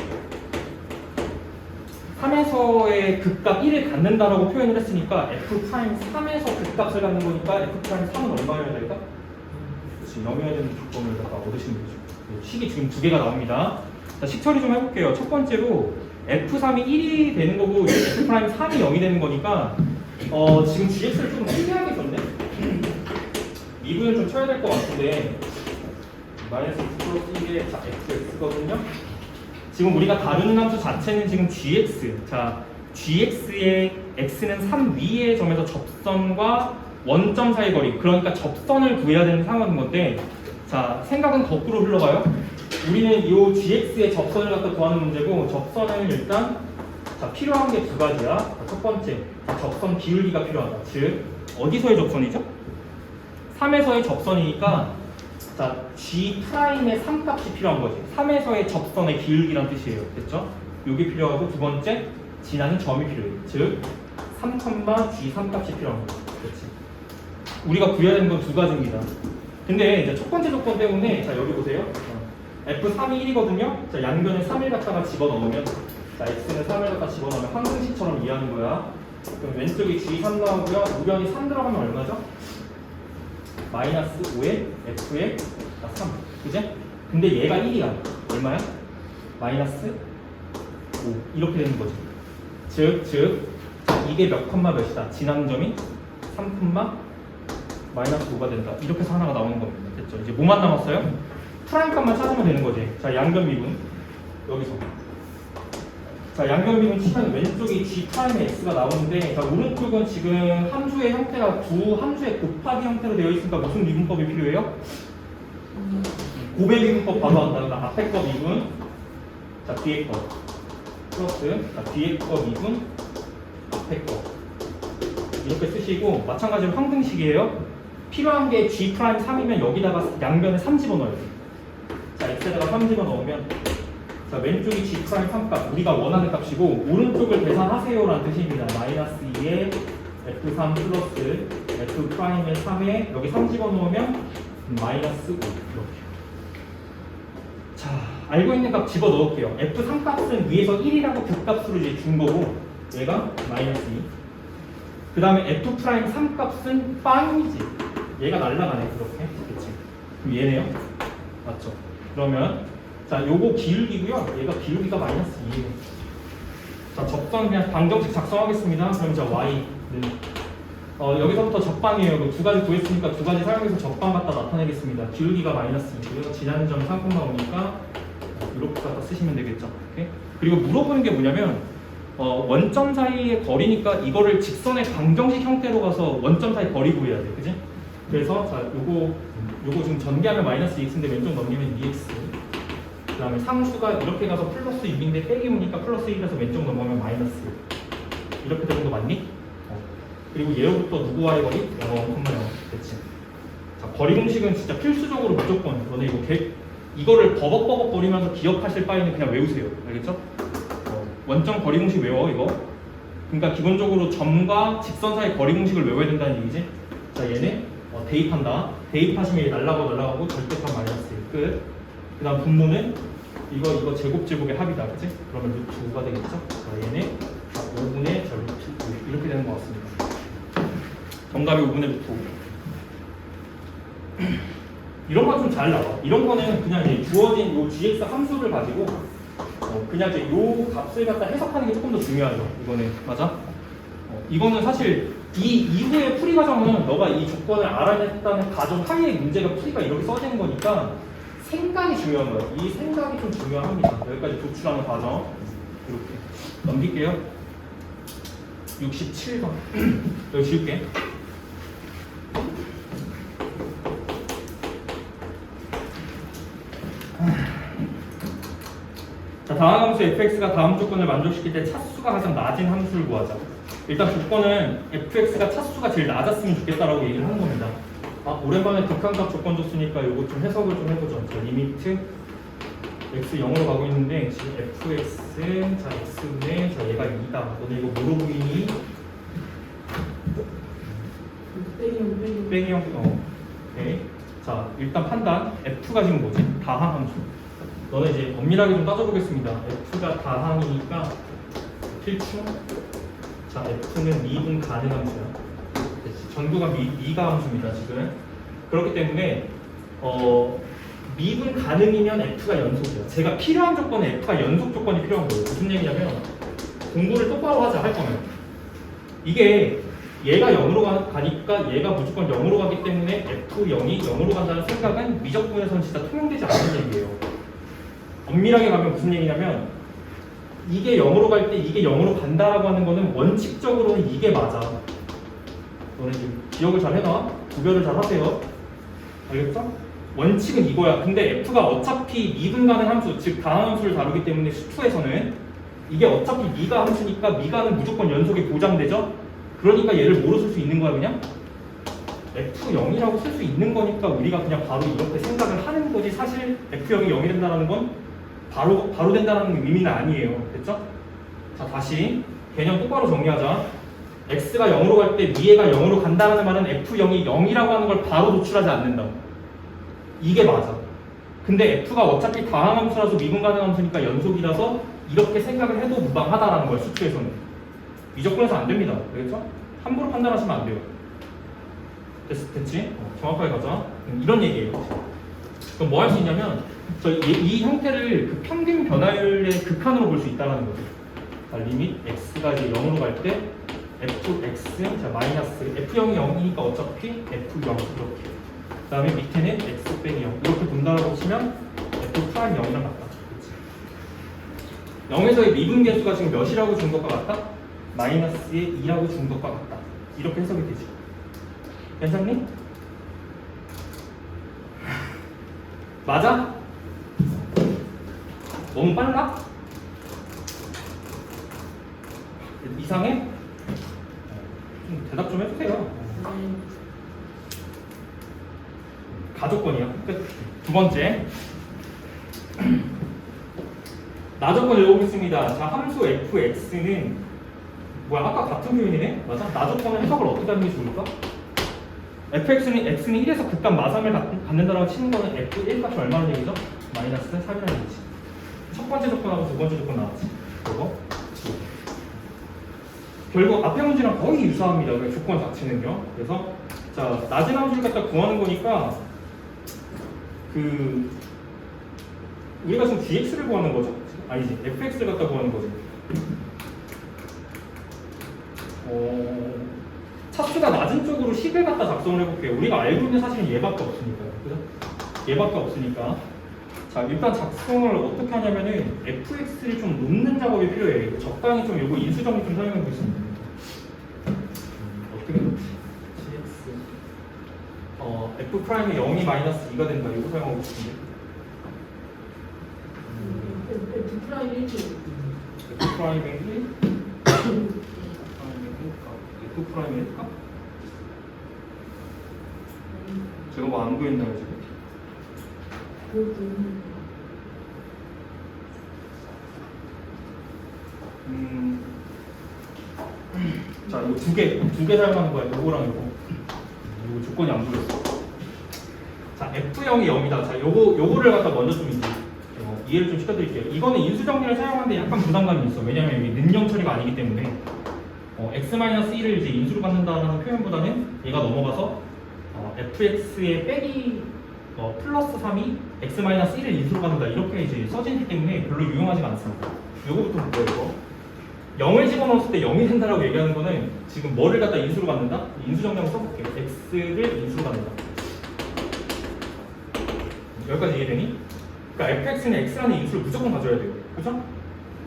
3에서의 극값 1을 갖는다라고 표현을 했으니까 F'3에서 극값을 갖는 거니까 F'3은 얼마여야 될까? 그렇지, 0이어야 되는 조건을 얻으시는 거죠. 식이 지금 두 개가 나옵니다. 자, 식 처리 좀 해볼게요. 첫 번째로 F3이 1이 되는 거고 F'3이 0이 되는 거니까 지금 GX를 좀 특이하게 줬네? 미분을 좀 쳐야 될 것 같은데 마이너스 6 플러스 1의 자, xx거든요. 지금 우리가 다루는 함수 자체는 지금 gx. 자, gx의 x는 3 위의 점에서 접선과 원점 사이 거리. 그러니까 접선을 구해야 되는 상황인 건데, 자, 생각은 거꾸로 흘러가요. 우리는 이 gx의 접선을 갖다 구하는 문제고, 접선은 일단 자, 필요한 게 두 가지야. 자, 첫 번째, 자, 접선 기울기가 필요하다. 즉, 어디서의 접선이죠? 3에서의 접선이니까. 자, G'의 3값이 필요한 거지. 3에서의 접선의 기울기란 뜻이에요. 됐죠? 요게 필요하고 두 번째, 지나는 점이 필요해. 즉, 3, G 3값이 필요한 거지. 그렇지. 우리가 구해야 되는 건 두 가지입니다. 근데 이제 첫 번째 조건 때문에 자, 여기 보세요. F3이 1이거든요. 자, 양변에 3을 갖다가 집어넣으면 자, X는 3을 갖다 집어넣으면 항등식처럼 이해하는 거야. 그럼 왼쪽에 G3 나오고요. 우변이 3 들어가면 얼마죠? 마이너스 5에 F에 3. 그지? 근데 얘가 1이야. 얼마야? 마이너스 5 이렇게 되는 거지. 즉 이게 몇 컴마 몇이다. 지나는 점이 3 컴마 마이너스 5가 된다. 이렇게 해서 하나가 나오는 겁니다. 됐죠? 이제 뭐만 남았어요? 프라임 값만 찾으면 되는 거지. 자, 양변 미분 여기서. 자, 양변 미분 치면 왼쪽이 g 프라임의 x가 나오는데, 자, 오른쪽은 지금 함수의 형태가 두 함수의 곱하기 형태로 되어 있으니까 무슨 미분법이 필요해요? 곱의 미분법 바로 한다. 그러니까 앞에 거 미분, 자 뒤에 거 플러스, 자 뒤에 거 미분, 앞에 거 이렇게 쓰시고, 마찬가지로 항등식이에요. 필요한 게 g 프라임 3이면 여기다가 양변에 3 집어넣어요. 자, x에다가 3 집어넣으면, 자 왼쪽이 g 프라임 3값 우리가 원하는 값이고, 오른쪽을 계산하세요 라는 뜻입니다. 마이너스 2에 f3 플러스 f 프라임의 3에 여기 3 집어넣으면 마이너스 5 이렇게. 자, 알고 있는 값 집어넣을게요. f3 값은 위에서 1이라고 극값으로 이제 준 거고, 얘가 마이너스 2. 그 다음에 f 프라임 3 값은 빵이지. 얘가 날라가네. 그렇게. 그치? 그럼 얘네요. 맞죠? 그러면 자, 요거 기울기고요. 얘가 기울기가 마이너스 2예요. 자, 적선 그냥 방정식 작성하겠습니다. 그럼 자 y는 여기서부터 적방이에요. 그 두 가지 구했으니까 두 가지 사용해서 적방 갖다 나타내겠습니다. 기울기가 마이너스 2고요. 지나는 점이 3,5니까 이렇게 갖다 쓰시면 되겠죠. 오케이? 그리고 물어보는 게 뭐냐면, 원점 사이의 거리니까 이거를 직선의 방정식 형태로 가서 원점 사이 거리 구해야 돼. 그지? 그래서 자, 요거 지금 전개하면 마이너스 2x인데 왼쪽 넘기면 2x. 그 다음에 상수가 이렇게 가서 플러스 6인데 빼기 오니까 플러스 1에서 왼쪽 넘어가면 마이너스 6. 이렇게 되는 거 맞니? 그리고 얘로부터 누구와의 거리? 0, 0. 됐지? 자, 거리 공식은 진짜 필수적으로 무조건 너네 이거를 버벅버벅 거리면서 기억하실 바에는 그냥 외우세요. 알겠죠? 원점 거리 공식 외워 이거. 그러니까 기본적으로 점과 직선 사이 거리 공식을 외워야 된다는 얘기지. 자, 얘네 대입한다. 대입하시면 얘 날라가고 절대값 마이너스 1 끝. 그 다음 분모는 이거 제곱의 합이다. 그치? 그러면 루트 5가 되겠죠? 자, 얘네 5분의 루트 5 이렇게 되는 것 같습니다. 정답이 5분의 루트 5. 이런 건 좀 잘 나와. 이런 거는 그냥 주어진 요 gx 함수를 가지고 그냥 이제 요 값을 갖다 해석하는 게 조금 더 중요하죠. 이거는 맞아? 이거는 사실 이 이후의 풀이 과정은 너가 이 조건을 알아냈다는 가정 하에 문제가 풀이가 이렇게 써지는 거니까 생각이 중요한 거예요. 이 생각이 좀 중요합니다. 여기까지 도출하는 과정 이렇게 넘길게요. 67번 여기 지울게. 자, 다음 함수 fx가 다음 조건을 만족시킬 때 차수가 가장 낮은 함수를 구하자. 일단 조건은 fx가 차수가 제일 낮았으면 좋겠다라고 얘기를 하는 겁니다. 오랜만에 극한값 조건 줬으니까 이거 좀 해석을 좀 해보죠. 자, 리미트 x 0으로 가고 있는데 지금 fx 자 x분의 자 얘가 2다. 너네 이거 뭐로 보이니? 빼기 0. 오케이. 자, 일단 판단. f가 지금 뭐지? 다항 함수. 너네 이제 엄밀하게 좀 따져보겠습니다. f가 다항이니까 필충. 자, f는 미분 가능 함수야. 전부가 미가 함수입니다. 지금. 그렇기 때문에 미분 가능이면 f가 연속이야. 제가 필요한 조건은 f가 연속 조건이 필요한 거예요. 무슨 얘기냐면 공부를 똑바로 하자 할 거면 이게 얘가 0으로 가니까 얘가 무조건 0으로 가기 때문에 f0이 0으로 간다는 생각은 미적분에서는 진짜 통용되지 않는 얘기예요. 엄밀하게 가면 무슨 얘기냐면 이게 0으로 갈 때 이게 0으로 간다라고 하는 거는 원칙적으로는 이게 맞아. 너네 지금 기억을 잘 해놔. 구별을 잘 하세요. 알겠죠? 원칙은 이거야. 근데 f가 어차피 미분 가능 함수, 즉 다항 함수를 다루기 때문에 수투에서는 이게 어차피 미가 함수니까 미가는 무조건 연속이 보장되죠? 그러니까 얘를 뭐로 쓸 수 있는 거야 그냥? f0이라고 쓸 수 있는 거니까 우리가 그냥 바로 이렇게 생각을 하는 거지. 사실 f0이 0이 된다는 건 바로 된다는 의미는 아니에요. 됐죠? 자, 다시 개념 똑바로 정리하자. x가 0으로 갈 때 미애가 0으로 간다는 말은 f0이 0이라고 하는 걸 바로 도출하지 않는다. 이게 맞아. 근데 f가 어차피 다항 함수라서 미분 가능 함수니까 연속이라서 이렇게 생각을 해도 무방하다라는 거예요. 수투에서는. 미적분에서 안 됩니다. 알겠죠? 함부로 판단하시면 안 돼요. 됐지? 정확하게 가자. 이런 얘기예요. 그럼 뭐 할 수 있냐면 이 형태를 그 평균 변화율의 극한으로 볼 수 있다는 거죠. 자, 리밋 x가 이제 0으로 갈 때 fx, 자 마이너스 f0이 0이니까 어차피 f0 이렇게. 그 다음에 밑에는 x 빼기 0 이렇게 분단하고 치면 f 프라임 0이랑 같다. 그치? 0에서의 미분 계수가 지금 몇이라고 준 것과 같다? 마이너스의 2라고 준 것과 같다. 이렇게 해석이 되지. 괜찮니? 맞아? 너무 빨라? 이상해? 좀 대답 좀 해주세요. 가족권이요. 끝. 두 번째. 나조건 읽어보겠습니다. 자, 함수 fx는 뭐야? 아까 같은 표현이네? 맞아? 나조건은 해석을 어떻게 하는 게 좋을까? fx는 x는 1에서 극단 마삼을 갖는다라고 치는 거는 f1 값이 얼마나 얘기죠? 마이너스 3이라는 얘기지. 첫 번째 조건하고 두 번째 조건 나왔지. 그거. 결국 앞에 문제랑 거의 유사합니다. 그 조건 자체는요. 그래서 자 낮은 함수를 갖다 구하는 거니까 그 우리가 지금 dx를 구하는 거죠. 아니지 fx를 갖다 구하는 거지. 차수가 낮은 쪽으로 식을 갖다 작성을 해볼게요. 우리가 알고 있는 사실은 얘밖에 없으니까요. 그죠? 얘밖에 없으니까. 자, 일단 작성을 어떻게 하냐면은 fx를 좀 놓는 작업이 필요해요. 적당히 좀 요거 인수정리 좀 사용해 보겠습니다. 어떻게 놓지? gx f 프라임이 0이 마이너스 2가 된다. 이거 사용하고 싶은데. f 프라임 1. f 프라임의 1. f 프라임의 1값? 제가 뭐 안 보였나요 지금? 자, 이거 두 개 사용하는 거야. 요거랑 요거. 요거 조건이 안 보였어. 자, F0이 0이다. 자, 요거를 갖다 먼저 좀 이제 이해를 좀 시켜드릴게요. 이거는 인수정리를 사용하는데 약간 부담감이 있어. 왜냐면 이게 능령 처리가 아니기 때문에 x-1을 이제 인수로 갖는다는 표현보다는 얘가 넘어가서 fx의 빼기 플러스 3이 x-1을 인수로 갖는다 이렇게 이제 써지기 때문에 별로 유용하지가 않습니다. 요거부터 뭐예요 이거? 0을 집어넣었을 때 0이 된다라고 얘기하는 거는 지금 뭐를 갖다 인수로 갖는다? 인수정리를 써볼게요. x를 인수로 갖는다. 여기까지 이해되니? 그러니까 fx는 x라는 인수를 무조건 가져야 돼요. 그죠?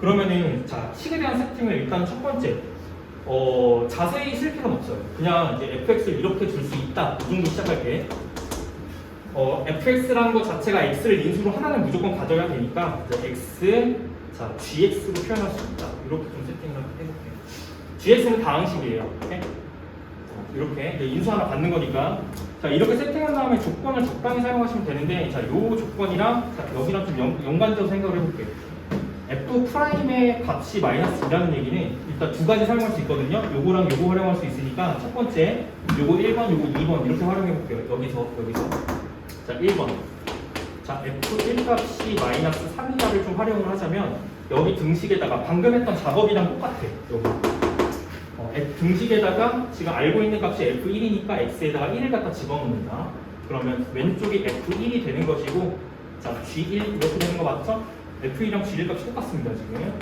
그러면은 자 식에 대한 세팅을 일단 첫 번째 자세히 쓸 필요는 없어요. 그냥 이제 fx를 이렇게 줄 수 있다. 이 정도 시작할게. fx라는 것 자체가 x를 인수로 하나는 무조건 가져야 되니까 이제 x 자 gx로 표현할 수 있다. 이렇게 좀 세팅을 해볼게요. gx는 다항식이에요. 이렇게 인수 하나 받는 거니까 자 이렇게 세팅한 다음에 조건을 적당히 사용하시면 되는데 자 요 조건이랑 자, 여기랑 좀 연관적으로 생각을 해볼게요. f 프라임의 값이 마이너스 2라는 얘기는 일단 두 가지 사용할 수 있거든요. 요거랑 요거 활용할 수 있으니까 첫 번째 요거 1번 요거 2번 이렇게 활용해 볼게요. 여기서 자 1번 자 f1 값이 마이너스 3이다를 좀 활용을 하자면 여기 등식에다가 방금 했던 작업이랑 똑같아. 여기 등식에다가 지금 알고 있는 값이 f1이니까 x에다가 1을 갖다 집어넣는다. 그러면 왼쪽이 f1이 되는 것이고 자 g1 이렇게 되는 거 맞죠? f1이랑 g1 값이 똑같습니다. 지금 이렇게.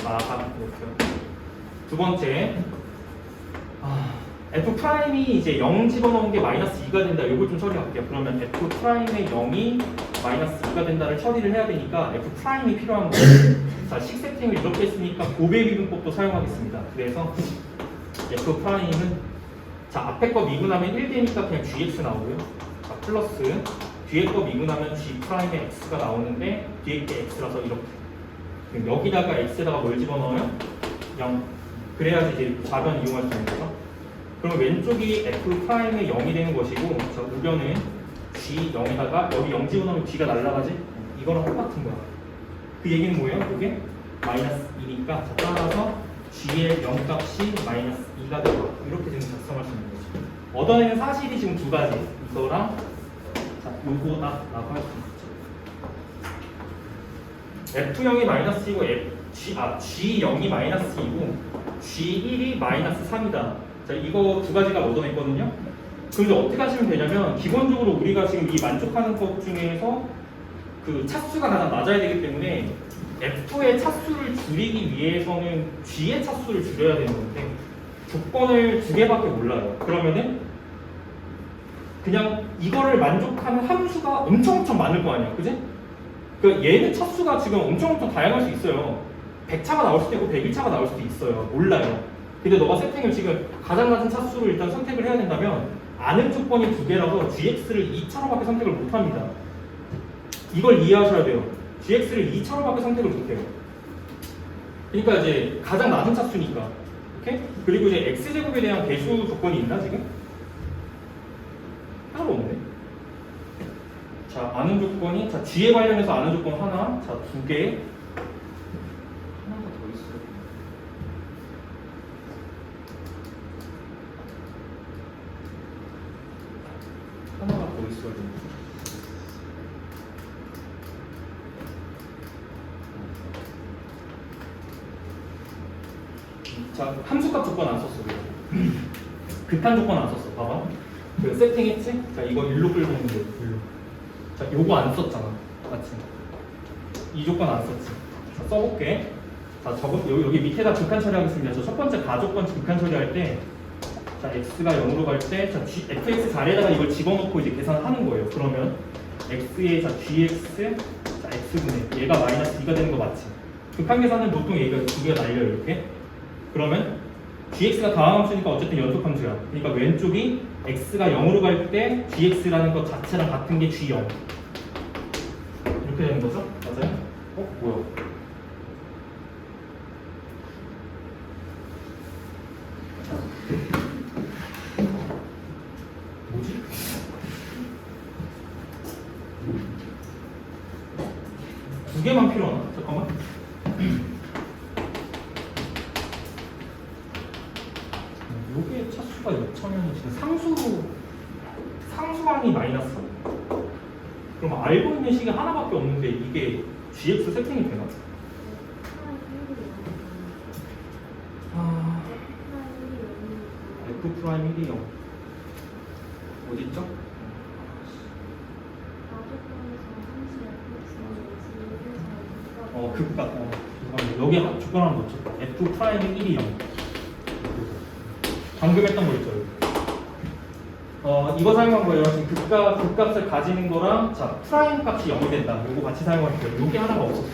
두 번째 f 프라임이 이제 0 집어넣은 게 마이너스 2가 된다. 이걸 좀 처리할게요. 그러면 f 프라임의 0이 마이너스 2가 된다를 처리를 해야 되니까 f 프라임이 필요한 거예요. 자, 식 세팅을 이렇게 했으니까 고배 미분법도 사용하겠습니다. 그래서 f 프라임은 자 앞에 거 미분하면 1 되니까 그냥 gx 나오고요. 자, 플러스 뒤에 거 미분하면 g 프라임의 x가 나오는데 뒤에 게 x라서 이렇게. 여기다가 x에다가 뭘 집어넣어요? 0. 그래야지 이제 좌변 이용할 수 있는 거죠. 그러면 왼쪽이 f 프라임의 0이 되는 것이고 자 우변은 g 0에다가 여기 0 집어넣으면 g가 날라가지? 이거랑 똑같은 거야. 그 얘기는 뭐예요? 이게 마이너스 2니까 자, 따라서 g의 0 값이 마이너스 2가 되고 이렇게 지금 작성할 수 있는 거죠. 얻어내는 사실이 지금 두 가지 이거랑 자 요거다 라고 할 수 있죠. f0이 마이너스 2고 g0이 마이너스 2고 g1이 마이너스 3이다. 자 이거 두 가지가 얻어냈거든요. 그럼 이제 어떻게 하시면 되냐면 기본적으로 우리가 지금 이 만족하는 것 중에서 그 차수가 가장 낮아야 되기 때문에 F의 차수를 줄이기 위해서는 G의 차수를 줄여야 되는 건데 조건을 두 개밖에 몰라요. 그러면은 그냥 이거를 만족하는 함수가 엄청 많을 거 아니야, 그지? 그러니까 얘는 차수가 지금 엄청 다양할 수 있어요. 100차가 나올 수도 있고 101차가 나올 수도 있어요. 몰라요. 근데 너가 세팅을 지금 가장 낮은 차수를 일단 선택을 해야 된다면 아는 조건이 두 개라서 GX를 2차로밖에 선택을 못 합니다. 이걸 이해하셔야 돼요. GX를 2차로밖에 선택을 못 해요. 그러니까 이제 가장 낮은 차수니까. 오케이? 그리고 이제 X제곱에 대한 개수 조건이 있나 지금? 따로 없네. 자, 아는 조건이, 자, G에 관련해서 아는 조건 하나, 자, 두 개. 하나가 더 있어요. 하나가 더 있어야 됩니다. 자, 함수값 조건 안 썼어. 극한 조건 안 썼어. 봐봐. 그 세팅했지? 자, 이거 일로 끌고 오는 거, 일로. 자, 요거 안 썼잖아. 맞지? 이 조건 안 썼지. 자, 써볼게. 자, 여기 밑에다 극한 처리하겠습니다. 저 첫 번째 가조건 극한 처리할 때, 자, x가 0으로 갈 때, 자, fx 자리에다가 이걸 집어넣고 이제 계산하는 거예요. 그러면 x에 자, gx, 자, x분의 얘가 마이너스 2가 되는 거 맞지? 극한 계산은 보통 얘가 두 개가 날려요, 이렇게. 그러면 gx가 다항함수니까 어쨌든 연속함수야. 그러니까 왼쪽이 x가 0으로 갈 때 gx라는 것 자체랑 같은 게 g0. 이렇게 되는 거죠? 맞아요? 뭐야? 뭐지? 두 개만 필요하나? 잠깐만. 요게 차수가 6,000이면 지금 상수항이 마이너스. 그럼 알고 있는 식이 하나밖에 없는데 이게 GX 세팅이 되나? F 프라임 1이 0 어디 있죠? 극각. 여기 조건 하나 놓쳤다. F 프라임 1이 0. 방금 했던 거 있죠? 이거 사용한 거예요. 지금 극값을 가지는 거랑, 자, 프라임 값이 0이 된다. 이거 같이 사용할 거예요. 이게 하나가 없었어요.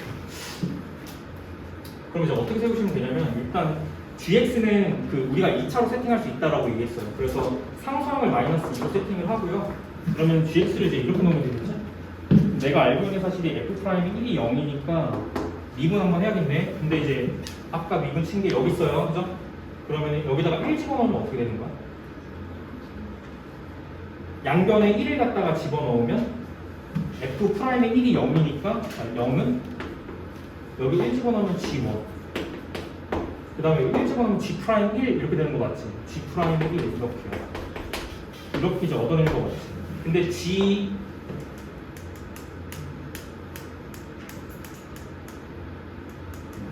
그럼 이제 어떻게 세우시면 되냐면, 일단, gx는 우리가 2차로 세팅할 수 있다라고 얘기했어요. 그래서 상수항을 마이너스 2로 세팅을 하고요. 그러면 gx를 이제 이렇게 넣으면 되겠지? 내가 알고 있는 사실이 f 프라임이 1이 0이니까 미분 한번 해야겠네. 근데 이제 아까 미분 친 게 여기 있어요. 그죠? 그러면 여기다가 1 집어넣으면 어떻게 되는 거야? 양변에 1을 갖다가 집어넣으면 f 프라임의 1이 0이니까 0은 여기 1 집어넣으면 g1. 그 다음에 여기 1 집어넣으면 g 프라임 1 이렇게 되는 거 맞지? g 프라임 1 이렇게 이제 얻어내는 거 맞지? 근데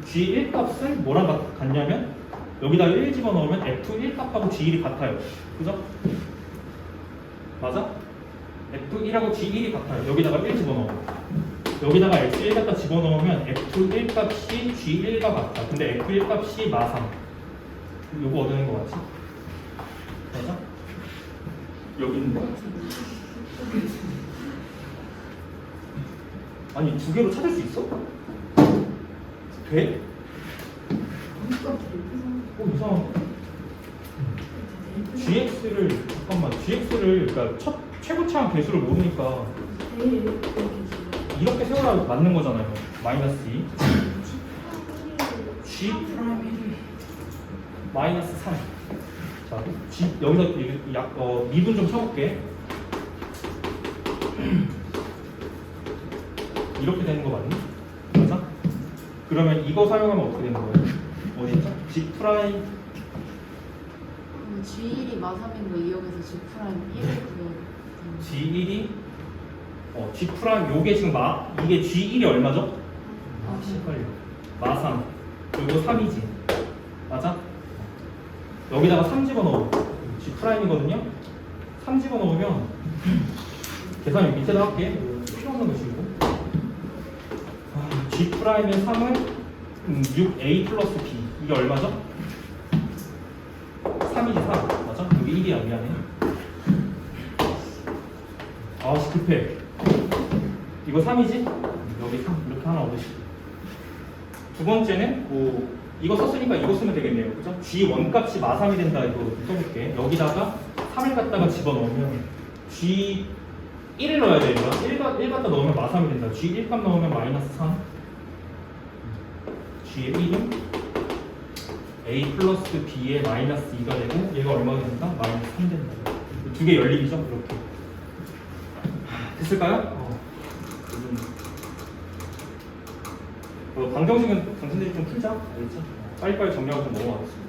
g1 값은 뭐랑 같냐면 여기다가 1 집어넣으면 f1 값하고 g1이 같아요. 그죠? 맞아? f1하고 g1이 같아요. 여기다가 1 집어넣어. 여기다가 x1 갖다 집어넣으면 f1 값이 g1과 같다. 근데 f1 값이 마상. 요거 얻어낸 거 맞지? 맞아? 여기 있는 거 같지? 아니, 두 개로 찾을 수 있어? 돼? 이상한데? GX를 그러니까 첫 최고차항 개수를 모르니까 이렇게 세워야 맞는 거잖아요. 마이너스 2 G 프라임 1 마이너스 3. 자, 여기서 미분 좀 쳐볼게. 이렇게 되는 거 맞니? 맞아? 그러면 이거 사용하면 어떻게 되는 거예요? 어디 있죠? G 프라임 G1이 마삼인 거 이용해서 G 프라임 1을 G1이 G 프라임 요게 지금 이게 G1이 얼마죠? 헷갈려. 마3 요거 3이지. 맞아? 여기다가 3 집어넣어. G 프라임이거든요. 3 집어넣으면 계산 밑에다 할게. 필요 없는 것이고 G'의 3은 6A 플러스 B. 이게 얼마죠? 3이지 3. 맞아? 여기 1이야. 미안해. 아씨 급해. 이거 3이지? 여기 3. 이렇게 하나 얻으시고. 두 번째는 뭐 이거 썼으니까 이거 쓰면 되겠네요. 그죠? G 원값이 마3이 된다. 이거 써볼게. 여기다가 3을 갖다가 집어넣으면 G 1을 넣어야 돼. 1 갖다 넣으면 마3이 된다. G 1값 넣으면 마이너스 3. G의 1은 A 플러스 B의 마이너스 2가 되고 얘가 얼마가 된다? 마이너스 3 된다. 두 개 연립이죠? 이렇게. 됐을까요? 방정식은 당신들이 좀 풀자. 알겠죠? 빨리빨리 정리하고 좀 넘어가겠습니다.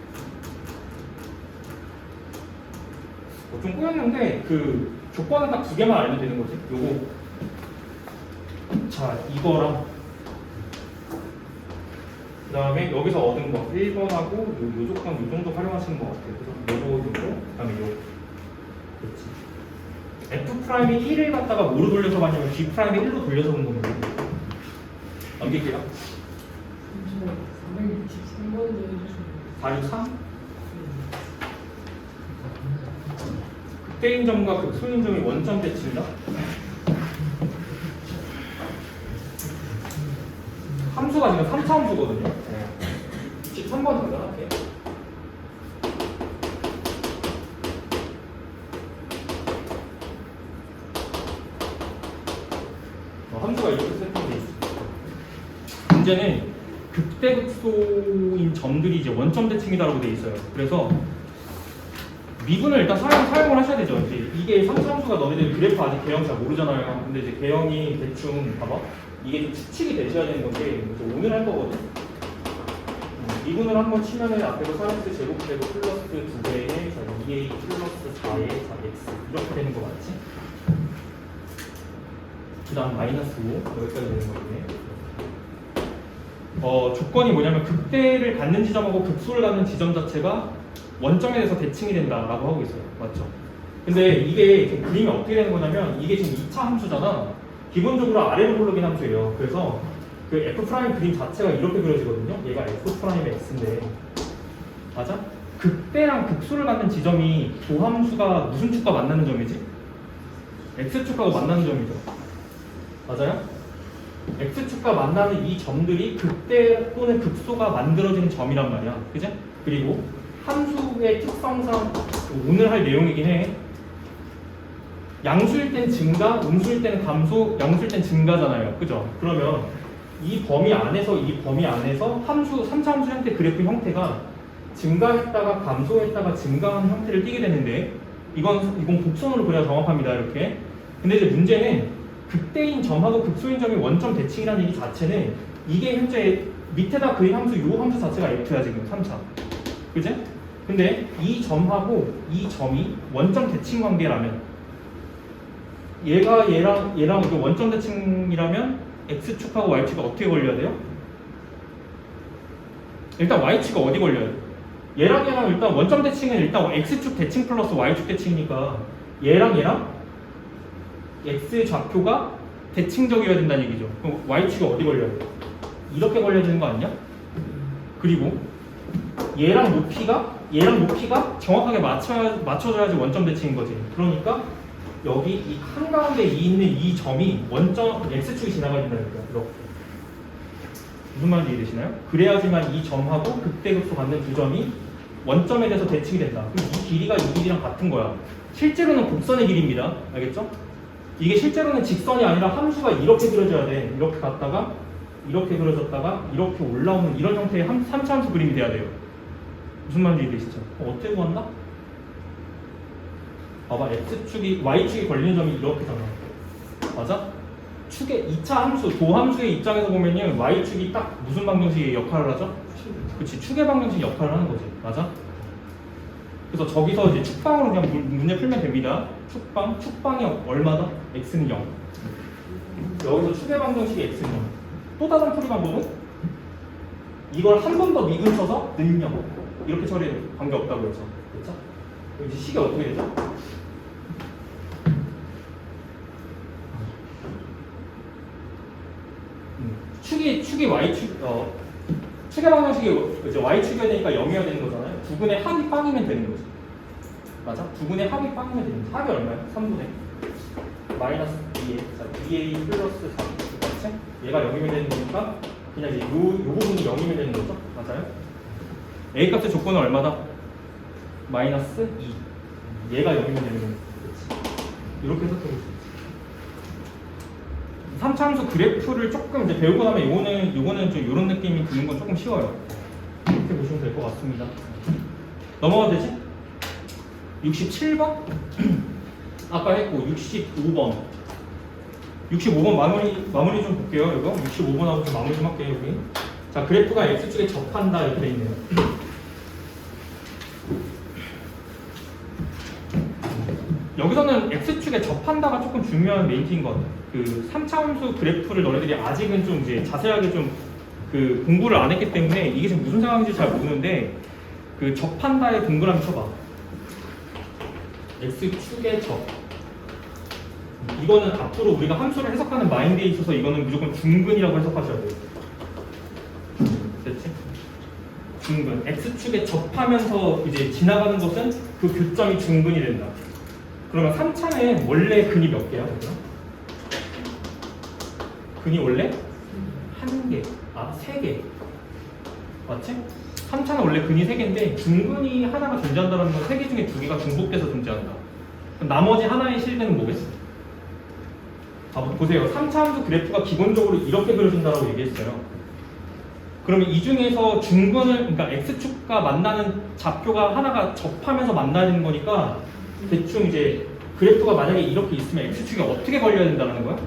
좀 꼬였는데 그 조건은 딱 두 개만 알면 되는 거지. 요거 자 이거랑 그 다음에 여기서 얻은 거 1번하고 요 조건 요 정도 활용하시는 것 같아요. 그래서 요거 정도 그 다음에 요 그렇지. F'이 1을 갖다가 뭐로 돌려서 봤냐면 G'이 1로 돌려서 본 겁니다. 넘길게요. 463번을 해주시면 463? 극대인점과 극소인점이 원점 대칭이다? 함수가 지금 3차 함수거든요. 13번 정답할게요. 함수가 이렇게 세팅되어 있습니다. 문제는 극대극소인 점들이 이제 원점 대칭이다라고 되어 있어요. 그래서 미분을 일단 사용을 하셔야 되죠. 이제 이게 3차 함수가 너네들 그래프 아직 개형 잘 모르잖아요. 근데 이제 개형이 대충 봐봐. 이게 좀 추측이 되셔야 되는 건데 오늘 할 거거든. 미분을 한번 치면은 앞에서 4x 제곱되고 플러스 2배에 2a 플러스 4에 4x 이렇게 되는 거 맞지? 그 다음 마이너스 5 여기까지 되는 거네. 조건이 뭐냐면 극대를 갖는 지점하고 극소를 갖는 지점 자체가 원점에 대해서 대칭이 된다라고 하고 있어요. 맞죠? 근데 이게 지금 그림이 어떻게 되는 거냐면 이게 지금 2차 함수잖아. 기본적으로 아래로 굴러긴 함수예요. 그래서 그 F' 그림 자체가 이렇게 그려지거든요. 얘가 F'의 X인데 맞아? 극대랑 극소를 갖는 지점이 도함수가 무슨 축과 만나는 점이지? X축하고 만나는 점이죠. 맞아요? X축과 만나는 이 점들이 극대 또는 극소가 만들어지는 점이란 말이야. 그죠? 그리고 함수의 특성상 오늘 할 내용이긴 해. 양수일 땐 증가, 음수일 때는 감소, 양수일 땐 증가잖아요. 그죠? 그러면 이 범위 안에서 함수, 3차 함수 형태 그래프 형태가 증가했다가 감소했다가 증가하는 형태를 띠게 되는데 이건 곡선으로 그려야 정확합니다. 이렇게. 근데 이제 문제는 극대인 점하고 극소인 점이 원점 대칭이라는 얘기 자체는 이게 현재 밑에다 그린 함수 요 함수 자체가 F야 지금 3차. 그지? 근데 이 점하고 이 점이 원점 대칭 관계라면 얘가 얘랑 이게 원점 대칭이라면 X축하고 Y축이 어떻게 걸려야 돼요? 일단 Y축이 어디 걸려야 돼요? 얘랑 일단 원점 대칭은 일단 X축 대칭 플러스 Y축 대칭이니까 얘랑 X 좌표가 대칭적이어야 된다는 얘기죠. 그럼 Y축이 어디 걸려야 돼요? 이렇게 걸려야 되는 거 아니냐? 그리고 얘랑 높이가 정확하게 맞춰져야지 원점 대칭인 거지. 그러니까 여기 이 한가운데 있는 이 점이 원점 X축이 지나가야 된다니까. 이렇게. 무슨 말인지 이해되시나요? 그래야지만 이 점하고 극대극소 갖는 두 점이 원점에 대해서 대칭이 된다. 그럼 이 길이가 이 길이랑 같은 거야. 실제로는 곡선의 길이입니다. 알겠죠? 이게 실제로는 직선이 아니라 함수가 이렇게 그려져야 돼. 이렇게 갔다가 이렇게 그려졌다가 이렇게 올라오는 이런 형태의 3차 함수 그림이 돼야 돼요. 무슨 말인지 이해되시죠? 어떻게 구한다? 봐봐, X축이, Y축이 걸리는 점이 이렇게잖아. 맞아? 축의 2차 함수, 도함수의 입장에서 보면은 Y축이 딱 무슨 방정식의 역할을 하죠? 그치, 축의 방정식 역할을 하는 거지. 맞아? 그래서 저기서 이제 축방으로 그냥 문제 풀면 됩니다. 축방이 얼마다? X는 0. 여기서 축의 방정식이 X는 0. 또 다른 풀이 방법은? 이걸 한 번 더 미분 쳐서 능력. 이렇게 처리해 관계없다고 했죠. 그렇죠? 그럼 이제 식이 어떻게 되죠? 축이 축이 축의 방정식이 그죠? y축이어야 되니까 0이어야 되는 거잖아요. 두근의 합이 빵이면 되는 거지. 맞아? 두근의 합이 빵이면 되는 거지. 합이 얼마야? 3분의 마이너스 2a. 자, 2a 플러스 4. 그치? 얘가 0이면 되는 거니까 그냥 이제 요 부분이 0이면 되는 거죠. 맞아요? a 값의 조건은 얼마다? 마이너스 2. 얘가 0이면 되는 거지. 이렇게 해석해 볼 수 있지. 3차함수 그래프를 조금 이제 배우고 나면 요거는 좀 이런 느낌이 드는 건 조금 쉬워요. 이렇게 보시면 될 것 같습니다. 넘어가도 되지? 67번? 아까 했고 65번 65번 마무리 좀 볼게요. 이거 65번하고 좀 마무리 좀 할게요. 여기. 자, 그래프가 x축에 접한다 이렇게 돼 있네요. 여기서는 x축에 접한다가 조금 중요한 메인티인 것 같아요. 그 3차함수 그래프를 너네들이 아직은 좀 이제 자세하게 좀 그 공부를 안 했기 때문에 이게 지금 무슨 상황인지 잘 모르는데 그 접한다에 동그라미 쳐봐. x축에 접. 이거는 앞으로 우리가 함수를 해석하는 마인드에 있어서 이거는 무조건 중근이라고 해석하셔야 돼요. 됐지? 중근. x축에 접하면서 이제 지나가는 것은 그 교점이 중근이 된다. 그러면 3차는 원래 근이 몇 개야? 그러면? 근이 원래? 1개. 3개. 맞지? 3차는 원래 근이 3개인데 중근이 하나가 존재한다는 건 3개 중에 2개가 중복돼서 존재한다. 그럼 나머지 하나의 실근은 뭐겠어? 보세요. 3차 함수 그래프가 기본적으로 이렇게 그려진다고 얘기했어요. 그러면 이 중에서 중근을, 그러니까 x축과 만나는 좌표가 하나가 접하면서 만나는 거니까 대충 이제 그래프가 만약에 이렇게 있으면 x축이 어떻게 걸려야 된다는 거야?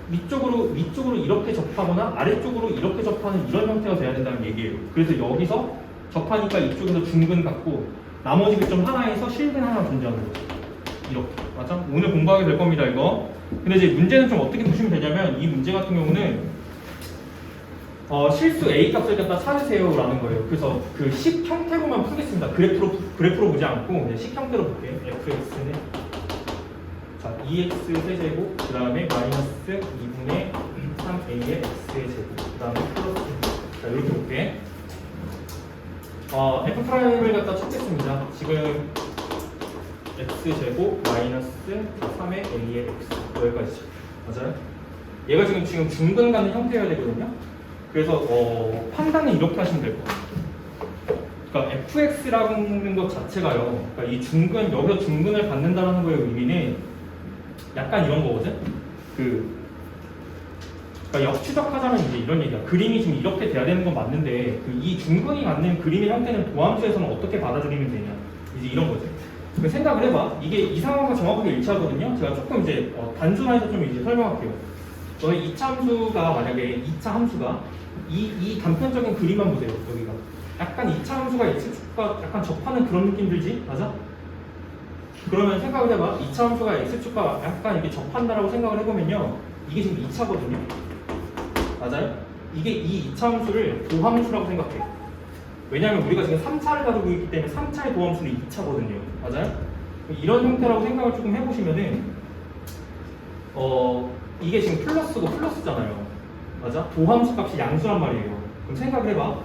위쪽으로 이렇게 접하거나 아래쪽으로 이렇게 접하는 이런 형태가 돼야 된다는 얘기예요. 그래서 여기서 접하니까 이쪽에서 중근 같고 나머지 교점 하나에서 실근 하나 존재하는 거죠. 이렇게. 맞아? 오늘 공부하게 될 겁니다, 이거. 근데 이제 문제는 좀 어떻게 푸시면 되냐면 이 문제 같은 경우는 실수 a 값을 갖다 찾으세요 라는 거예요. 그래서 그 식 형태로만 풀겠습니다. 그래프로 보지 않고 식 형태로 볼게요. fx는 자 2x 세제곱 그 다음에 마이너스 2분의 3a의 x의 제곱 그 다음에 플러스 자 이렇게 볼게. f 프라임을 갖다 찾겠습니다. 지금 x제곱 마이너스 3의 a의 x 여기까지죠. 맞아요? 얘가 지금 중근 가는 형태여야 되거든요. 그래서 판단은 이렇게 하시면 될 것 같아요. 그러니까 fx라는 것 자체가요. 그러니까 이 중근, 여기서 중근을 갖는다는 거의 의미는 약간 이런 거거든. 그러니까 역추적하자면 이제 이런 얘기야. 그림이 지금 이렇게 돼야 되는 건 맞는데 이 중근이 갖는 그림의 형태는 도함수에서는 어떻게 받아들이면 되냐. 이제 이런 거지. 생각을 해봐. 이게 이 상황과 정확하게 일치하거든요. 제가 조금 이제 단순화해서 좀 이제 설명할게요. 너의 2차 함수가 만약에 2차 함수가 이 단편적인 그림만 보세요. 여기가 약간 2차 함수가 x축과 약간 접하는 그런 느낌 들지? 맞아? 그러면 생각을 해봐. 2차 함수가 x축과 약간 이렇게 접한다라고 생각을 해보면요. 이게 지금 2차거든요. 맞아요? 이게 이 2차 함수를 도함수라고 생각해. 왜냐하면 우리가 지금 3차를 다루고 있기 때문에 3차의 도함수는 2차거든요. 맞아요? 이런 형태라고 생각을 조금 해보시면은 이게 지금 플러스고 플러스잖아요. 맞아? 도함수 값이 양수란 말이에요. 그럼 생각을 해봐.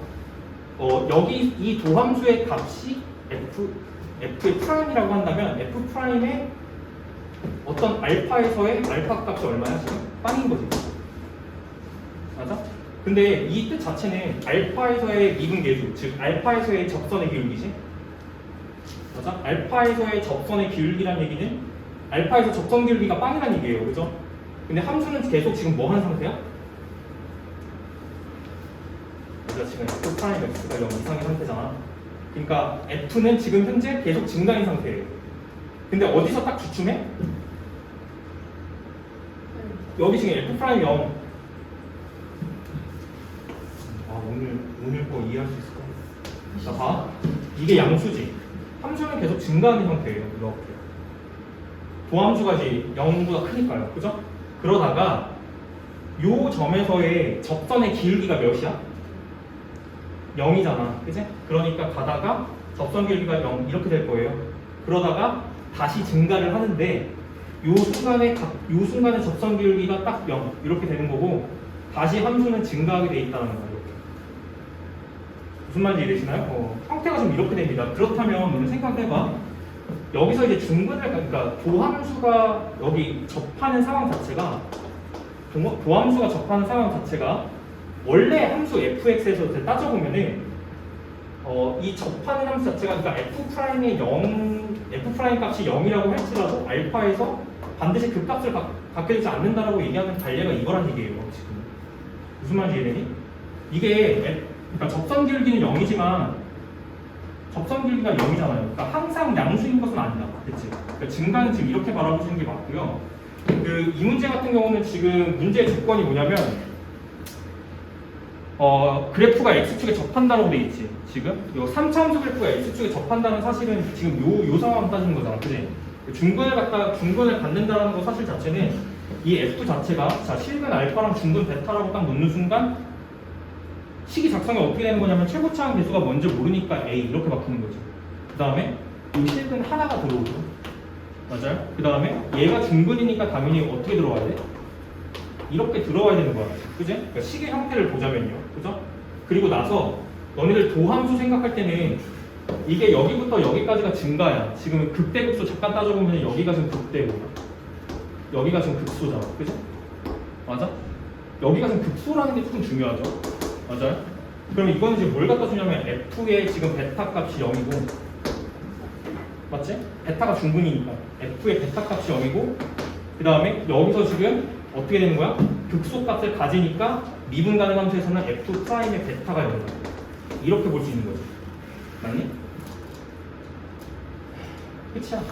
여기 이 도함수의 값이 f의 프라임이라고 한다면 f 프라임의 어떤 알파에서의 알파 값이 얼마야 지금? 빵인 거지. 맞아? 근데 이 뜻 자체는 알파에서의 미분계수, 즉 알파에서의 접선의 기울기지. 맞아? 알파에서의 접선의 기울기란 얘기는 알파에서 접선 기울기가 빵이란 얘기예요. 그죠? 근데 함수는 계속 지금 뭐 하는 상태야? 우리가 지금 f 프라임 x가 0 이상의 상태잖아. 그러니까 f는 지금 현재 계속 증가인 상태예요. 근데 어디서 딱 주춤해? 여기 지금 f 프라임 0. 오늘 거 이해할 수 있을까? 자, 봐. 이게 양수지. 함수는 계속 증가하는 형태예요. 이렇게. 도함수가 이제 0보다 크니까요. 그죠? 그러다가 요 점에서의 접선의 기울기가 몇이야? 0이잖아. 그치? 그러니까 가다가 접선 기울기가 0 이렇게 될 거예요. 그러다가 다시 증가를 하는데 요 순간에 접선 기울기가 딱 0 이렇게 되는 거고 다시 함수는 증가하게 돼 있다는 거예요. 이렇게. 무슨 말인지 이해되시나요? 형태가 좀 이렇게 됩니다. 그렇다면 너는 생각해봐. 여기서 이제 중근을 그러니까 도함수가 여기 접하는 상황 자체가 도함수가 접하는 상황 자체가 원래 함수 fx에서 따져보면은 이 접하는 함수 자체가 그러니까 f'의 0, f' 값이 0이라고 할지라도 알파에서 반드시 그 값을 갖게 되지 않는다라고 얘기하는 관례가 이거란 얘기예요. 지금 무슨 말인지 이해되니? 이게 그러니까 접선 길기는 0이지만 접선 길기가 0이잖아요. 그러니까 항상 양수인 것은 아니다. 그치? 그러니까 증가는 지금 이렇게 바라보시는 게 맞고요. 이 문제 같은 경우는 지금 문제의 조건이 뭐냐면 그래프가 x축에 접한다라고 돼 있지. 지금 요 3차 함수 그래프가 x축에 접한다는 사실은 지금 요 상황 따지는 거잖아. 그지? 중근을 갖는다라는 거 사실 자체는 이 f 자체가 자 실근 알파랑 중근 베타라고 딱 놓는 순간 식이 작성이 어떻게 되는 거냐면 최고차항 개수가 뭔지 모르니까 a 이렇게 바뀌는 거죠. 그 다음에 이 실근 하나가 들어오죠. 맞아요? 그 다음에 얘가 중근이니까 당연히 어떻게 들어와야 돼? 이렇게 들어와야 되는 거야. 그지? 그러니까 식의 형태를 보자면요. 그죠? 그리고 나서 너네들 도함수 생각할 때는 이게 여기부터 여기까지가 증가야. 지금 극대극소 잠깐 따져보면 여기가 지금 극대고 여기가 지금 극소잖아. 그죠? 맞아? 여기가 지금 극소라는 게 조금 중요하죠. 맞아요? 그럼 이거는 지금 뭘 갖다 주냐면 f의 지금 베타 값이 0이고 맞지? 베타가 중근이니까 f의 베타 값이 0이고 그 다음에 여기서 지금 어떻게 되는 거야? 극소 값을 가지니까 미분 가능 함수에서는 f'의 베타가 0이야. 이렇게 볼 수 있는 거지. 맞니? 끝이야.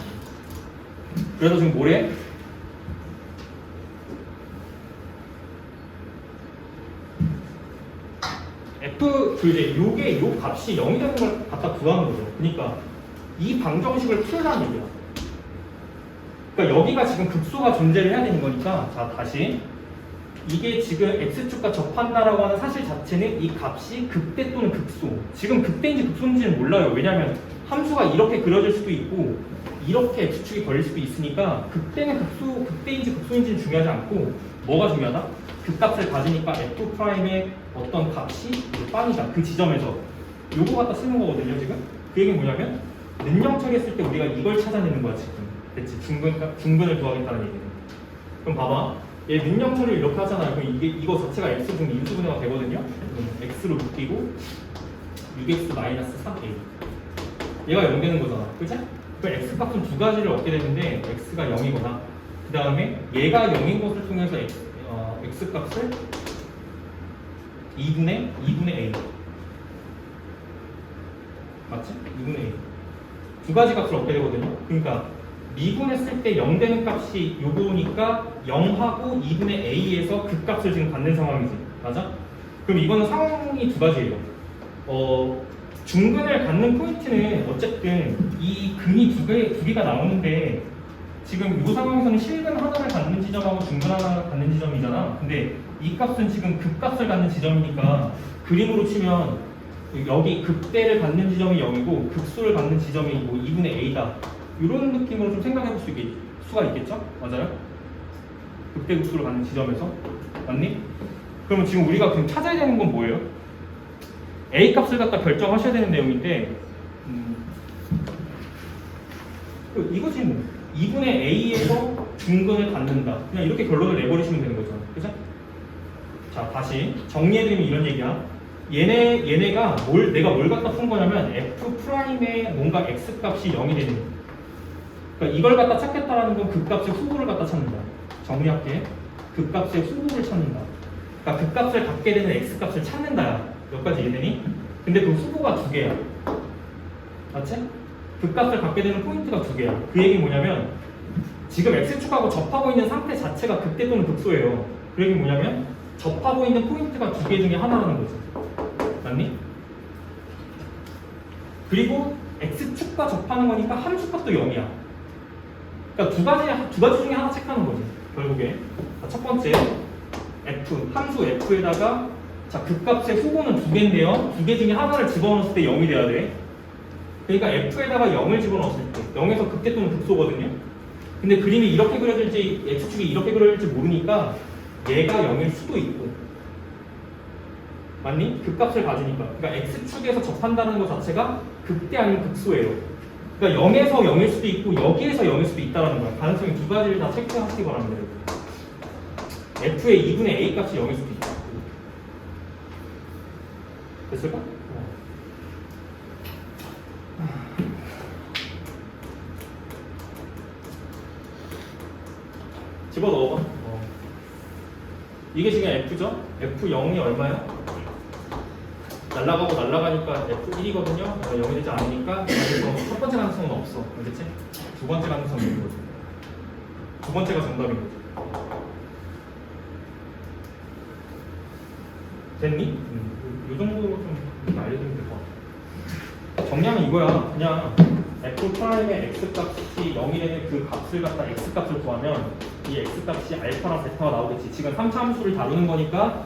그래서 지금 뭐래? 이제 요게 요 값이 0이 되는 걸 갖다 구하는 거죠. 그러니까 이 방정식을 풀라는 얘기야. 그러니까 여기가 지금 극소가 존재를 해야 되는 거니까 자 다시 이게 지금 x축과 접한다라고 하는 사실 자체는 이 값이 극대 또는 극소. 지금 극대인지 극소인지는 몰라요. 왜냐하면 함수가 이렇게 그려질 수도 있고 이렇게 x축이 걸릴 수도 있으니까 극대는 극소, 극대인지 극소인지는 중요하지 않고 뭐가 중요하다? 그 값을 가지니까 f'의 어떤 값이 빵이다. 그 지점에서 요거 갖다 쓰는 거거든요. 지금 그 얘기는 뭐냐면 능령 처리했을 때 우리가 이걸 찾아내는 거야. 지금 됐지? 중근을 구하겠다는 얘기는. 그럼 봐봐. 얘 능령 처리를 이렇게 하잖아요. 그럼 이거 자체가 x 중 인수분해가 되거든요. x로 묶이고 6x-3a 얘가 0 되는 거잖아. 그치? 그럼 x 값은 두 가지를 얻게 되는데 x가 0이거나 그 다음에 얘가 0인 것을 통해서 x 값을 2분의 a 맞지? 2분의 a 두 가지 값을 얻게 되거든요. 그러니까 미분했을 때 0 되는 값이 요거니까 0하고 2분의 a에서 그 값을 지금 갖는 상황이지. 맞아? 그럼 이거는 상황이 두 가지예요. 중근을 갖는 포인트는 어쨌든 이 근이 두 개가 나오는데 지금 이 상황에서는 실근 하나를 갖는 지점하고 중근 하나를 갖는 지점이잖아. 근데 이 값은 지금 극값을 갖는 지점이니까 그림으로 치면 여기 극대를 갖는 지점이 0이고 극소를 갖는 지점이 뭐 2분의 a다. 이런 느낌으로 좀 생각해 볼 수가 있겠죠? 맞아요? 극대 극소를 갖는 지점에서 맞니? 그러면 지금 우리가 그럼 찾아야 되는 건 뭐예요? a 값을 갖다 결정하셔야 되는 내용인데 이거지 뭐 2분의 a에서 중근을 갖는다. 그냥 이렇게 결론을 내버리시면 되는 거죠. 그죠? 자 다시 정리해드리면 이런 얘기야. 얘네가 내가 뭘 갖다 푼 거냐면 f'의 뭔가 x 값이 0이 되는 거야. 그러니까 이걸 갖다 찾겠다라는 건 그 값의 후보를 갖다 찾는다. 정리할게. 그 값의 후보를 찾는다. 그러니까 그 값을 갖게 되는 x 값을 찾는다야. 여기까지 이해되니? 근데 그 후보가 두 개야. 맞지? 그 값을 갖게 되는 포인트가 두 개야. 그 얘기는 뭐냐면 지금 x축하고 접하고 있는 상태 자체가 극대 또는 극소예요. 그 얘기는 뭐냐면 접하고 있는 포인트가 두 개 중에 하나라는 거지. 맞니? 그리고 x축과 접하는 거니까 함수값도 0이야. 그러니까 두 가지 중에 하나 체크하는 거지. 결국에 자, 첫 번째 함수 f에다가 자, 그 값의 후보는 두 개인데요. 두 개 중에 하나를 집어넣었을 때 0이 돼야 돼. 그러니까 f에다가 0을 집어넣었을 때 0에서 극대 또는 극소거든요. 근데 그림이 이렇게 그려질지 x축이 이렇게 그려질지 모르니까 얘가 0일 수도 있고 맞니? 극값을 가지니까. 그러니까 x축에서 접한다는 것 자체가 극대 아닌 극소예요. 그러니까 0에서 0일 수도 있고 여기에서 0일 수도 있다는 거야. 가능성이 두 가지를 다 체크하시기 바랍니다. f의 2분의 a 값이 0일 수도 있다. 됐을까? 집어넣어봐. 이게 지금 F죠? F0이 얼마야? 날라가고 날라가니까 F1이거든요. 0이 되지 않으니까 그래서 첫 번째 가능성은 없어. 알겠지? 두 번째 가능성이 있는 거죠. 두 번째가 정답인 거죠. 됐니? 이 정도로 좀 알려주면 될 것 같아. 정리하면 이거야. 그냥 F'의 X값이 0이 되는 그 값을 갖다 X값을 구하면 이 X값이 알파랑 베타가 나오겠지. 지금 3차 함수를 다루는 거니까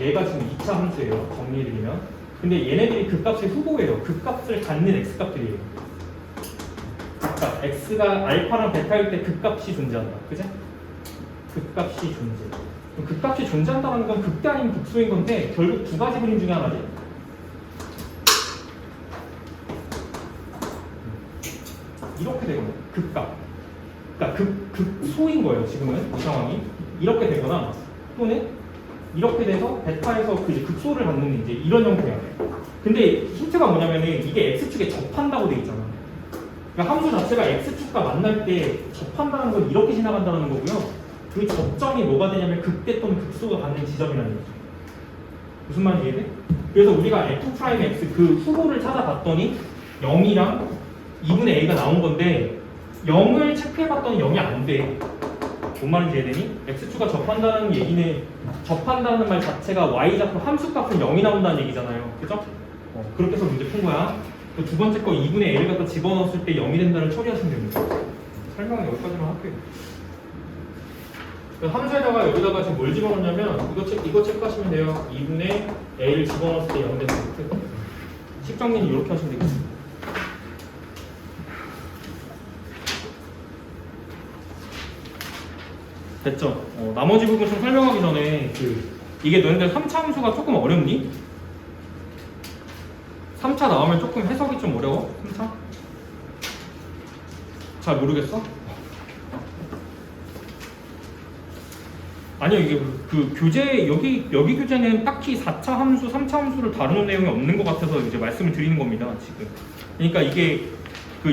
얘가 지금 2차 함수예요. 정리해드리면. 근데 얘네들이 그 값의 후보예요. 그 값을 갖는 X값들이에요. 그값 X가 알파랑 베타일 때 그 값이 존재한다. 그지? 그 값이 존재. 그 값이 존재한다는 건 극대 아닌 극소인 건데 결국 두 가지 그림 중에 하나지. 이렇게 되거나 극값. 그러니까 극소인 거예요. 지금은 이 상황이 이렇게 되거나 또는 이렇게 돼서 베타에서 그 이제 극소를 갖는 이제 이런 형태야. 근데 힌트가 뭐냐면은 이게 x축에 접한다고 돼 있잖아. 그러니까 함수 자체가 x축과 만날 때 접한다는 건 이렇게 지나간다는 거고요. 그 접점이 뭐가 되냐면 극대 또는 극소가 갖는 지점이라는 거죠. 무슨 말인지 이해돼? 그래서 우리가 f'x 그 후보를 찾아봤더니 0이랑 2분의 a가 나온 건데 0을 체크해봤더니 0이 안 돼. 뭔 말인지 이해되니? x축과 접한다는 얘기는 접한다는 말 자체가 y좌표 함수값은 0이 나온다는 얘기잖아요. 그죠? 그렇게 해서 문제 푼 거야. 두 번째 거 2분의 a를 갖다 집어넣었을 때 0이 된다를 처리하시면 됩니다. 설명은 여기까지만 할게요. 함수에다가 여기다가 지금 뭘 집어넣냐면 이거 체크하시면 돼요. 2분의 a를 집어넣었을 때 0 되는 거. 식정리는 이렇게 하시면 되겠습니다. 됐죠? 나머지 부분 좀 설명하기 전에 이게 너희들 3차 함수가 조금 어렵니? 3차 나오면 조금 해석이 좀 어려워? 3차? 잘 모르겠어? 아니요, 이게 그 교재 여기 교재는 딱히 4차 함수, 3차 함수를 다루는 내용이 없는 것 같아서 이제 말씀을 드리는 겁니다, 지금. 그러니까 이게 그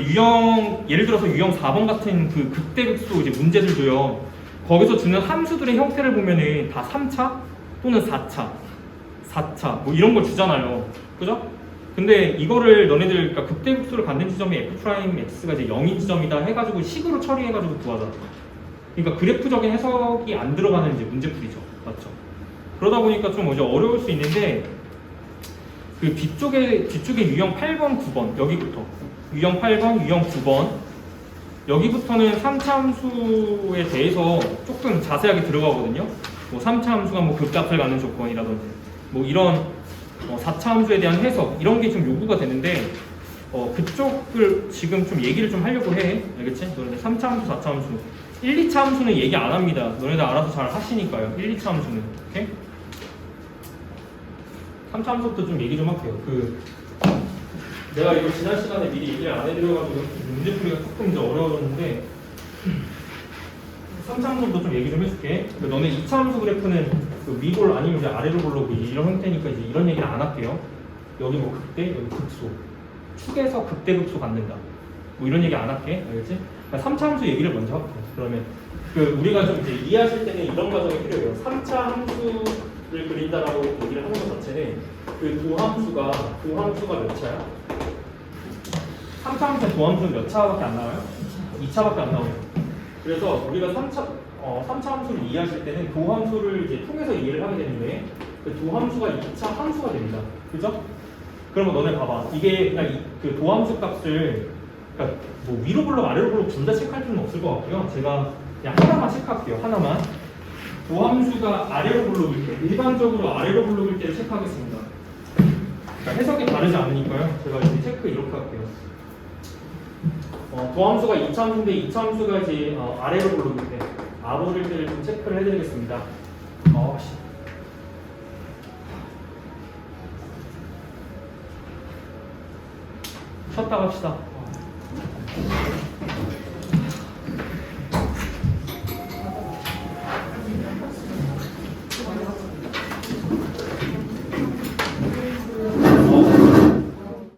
예를 들어서 유형 4번 같은 그 극대극소 이제 문제들도요. 거기서 주는 함수들의 형태를 보면은 다 3차 또는 4차 뭐 이런 걸 주잖아요. 그죠? 근데 이거를 너네들 그러니까 극대극소를 갖는 지점이 F'X가 이제 0인 지점이다 해가지고 식으로 처리해가지고 구하자. 그러니까 그래프적인 해석이 안 들어가는 이제 문제풀이죠. 맞죠? 그러다 보니까 좀 이제 어려울 수 있는데 그 뒤쪽에 유형 8번, 9번 여기부터 유형 8번, 유형 9번 여기부터는 3차 함수에 대해서 조금 자세하게 들어가거든요. 뭐 3차 함수가 뭐 극값을 갖는 조건이라든지 뭐 이런 4차 함수에 대한 해석 이런 게 좀 요구가 되는데 그쪽을 지금 좀 얘기를 좀 하려고 해. 알겠지? 너네들 3차 함수, 4차 함수 1, 2차 함수는 얘기 안 합니다. 너네들 알아서 잘 하시니까요. 1, 2차 함수는. 오케이? 3차 함수부터 좀 얘기 좀 할게요. 내가 이거 지난 시간에 미리 얘기를 안 해드려가지고 문제풀이가 조금 이제 어려워졌는데 3차 함수부터 좀 얘기 좀 해줄게. 너네 2차 함수 그래프는 그 위볼 아니면 이제 아래로 볼로 이런 형태니까 이제 이런 얘기를 안 할게요. 여기 뭐 극대, 여기 극소. 축에서 극대극소 갖는다. 뭐 이런 얘기 안 할게. 알겠지? 3차 함수 얘기를 먼저 할게요. 그러면 우리가 좀 이제 이해하실 때는 이런 과정이 필요해요. 3차 함수를 그린다라고 얘기를 하는 것 자체는 그 도함수가 몇 차야? 3차 함수 도함수는 몇 차밖에 안 나와요? 2차밖에 안 나와요. 그래서 우리가 3차 함수를 이해하실 때는 도함수를 이제 통해서 이해를 하게 되는데 그 도함수가 2차 함수가 됩니다. 그죠? 그러면 너네 봐봐. 이게 그냥 그 도함수 값을 그러니까 뭐 위로 블록 아래로 블록 둘 다 체크할 필요는 없을 것 같고요. 제가 그냥 하나만 체크할게요. 하나만. 도함수가 아래로 블록일 때, 일반적으로 아래로 블록일 때 체크하겠습니다. 그러니까 해석이 다르지 않으니까요. 제가 이제 체크 이렇게 할게요. 도함수가 2차 함수인데 2차 함수가 이제 아래로 블록일 때, 아버릴 때를 좀 체크를 해드리겠습니다. 쉬었다 갑시다.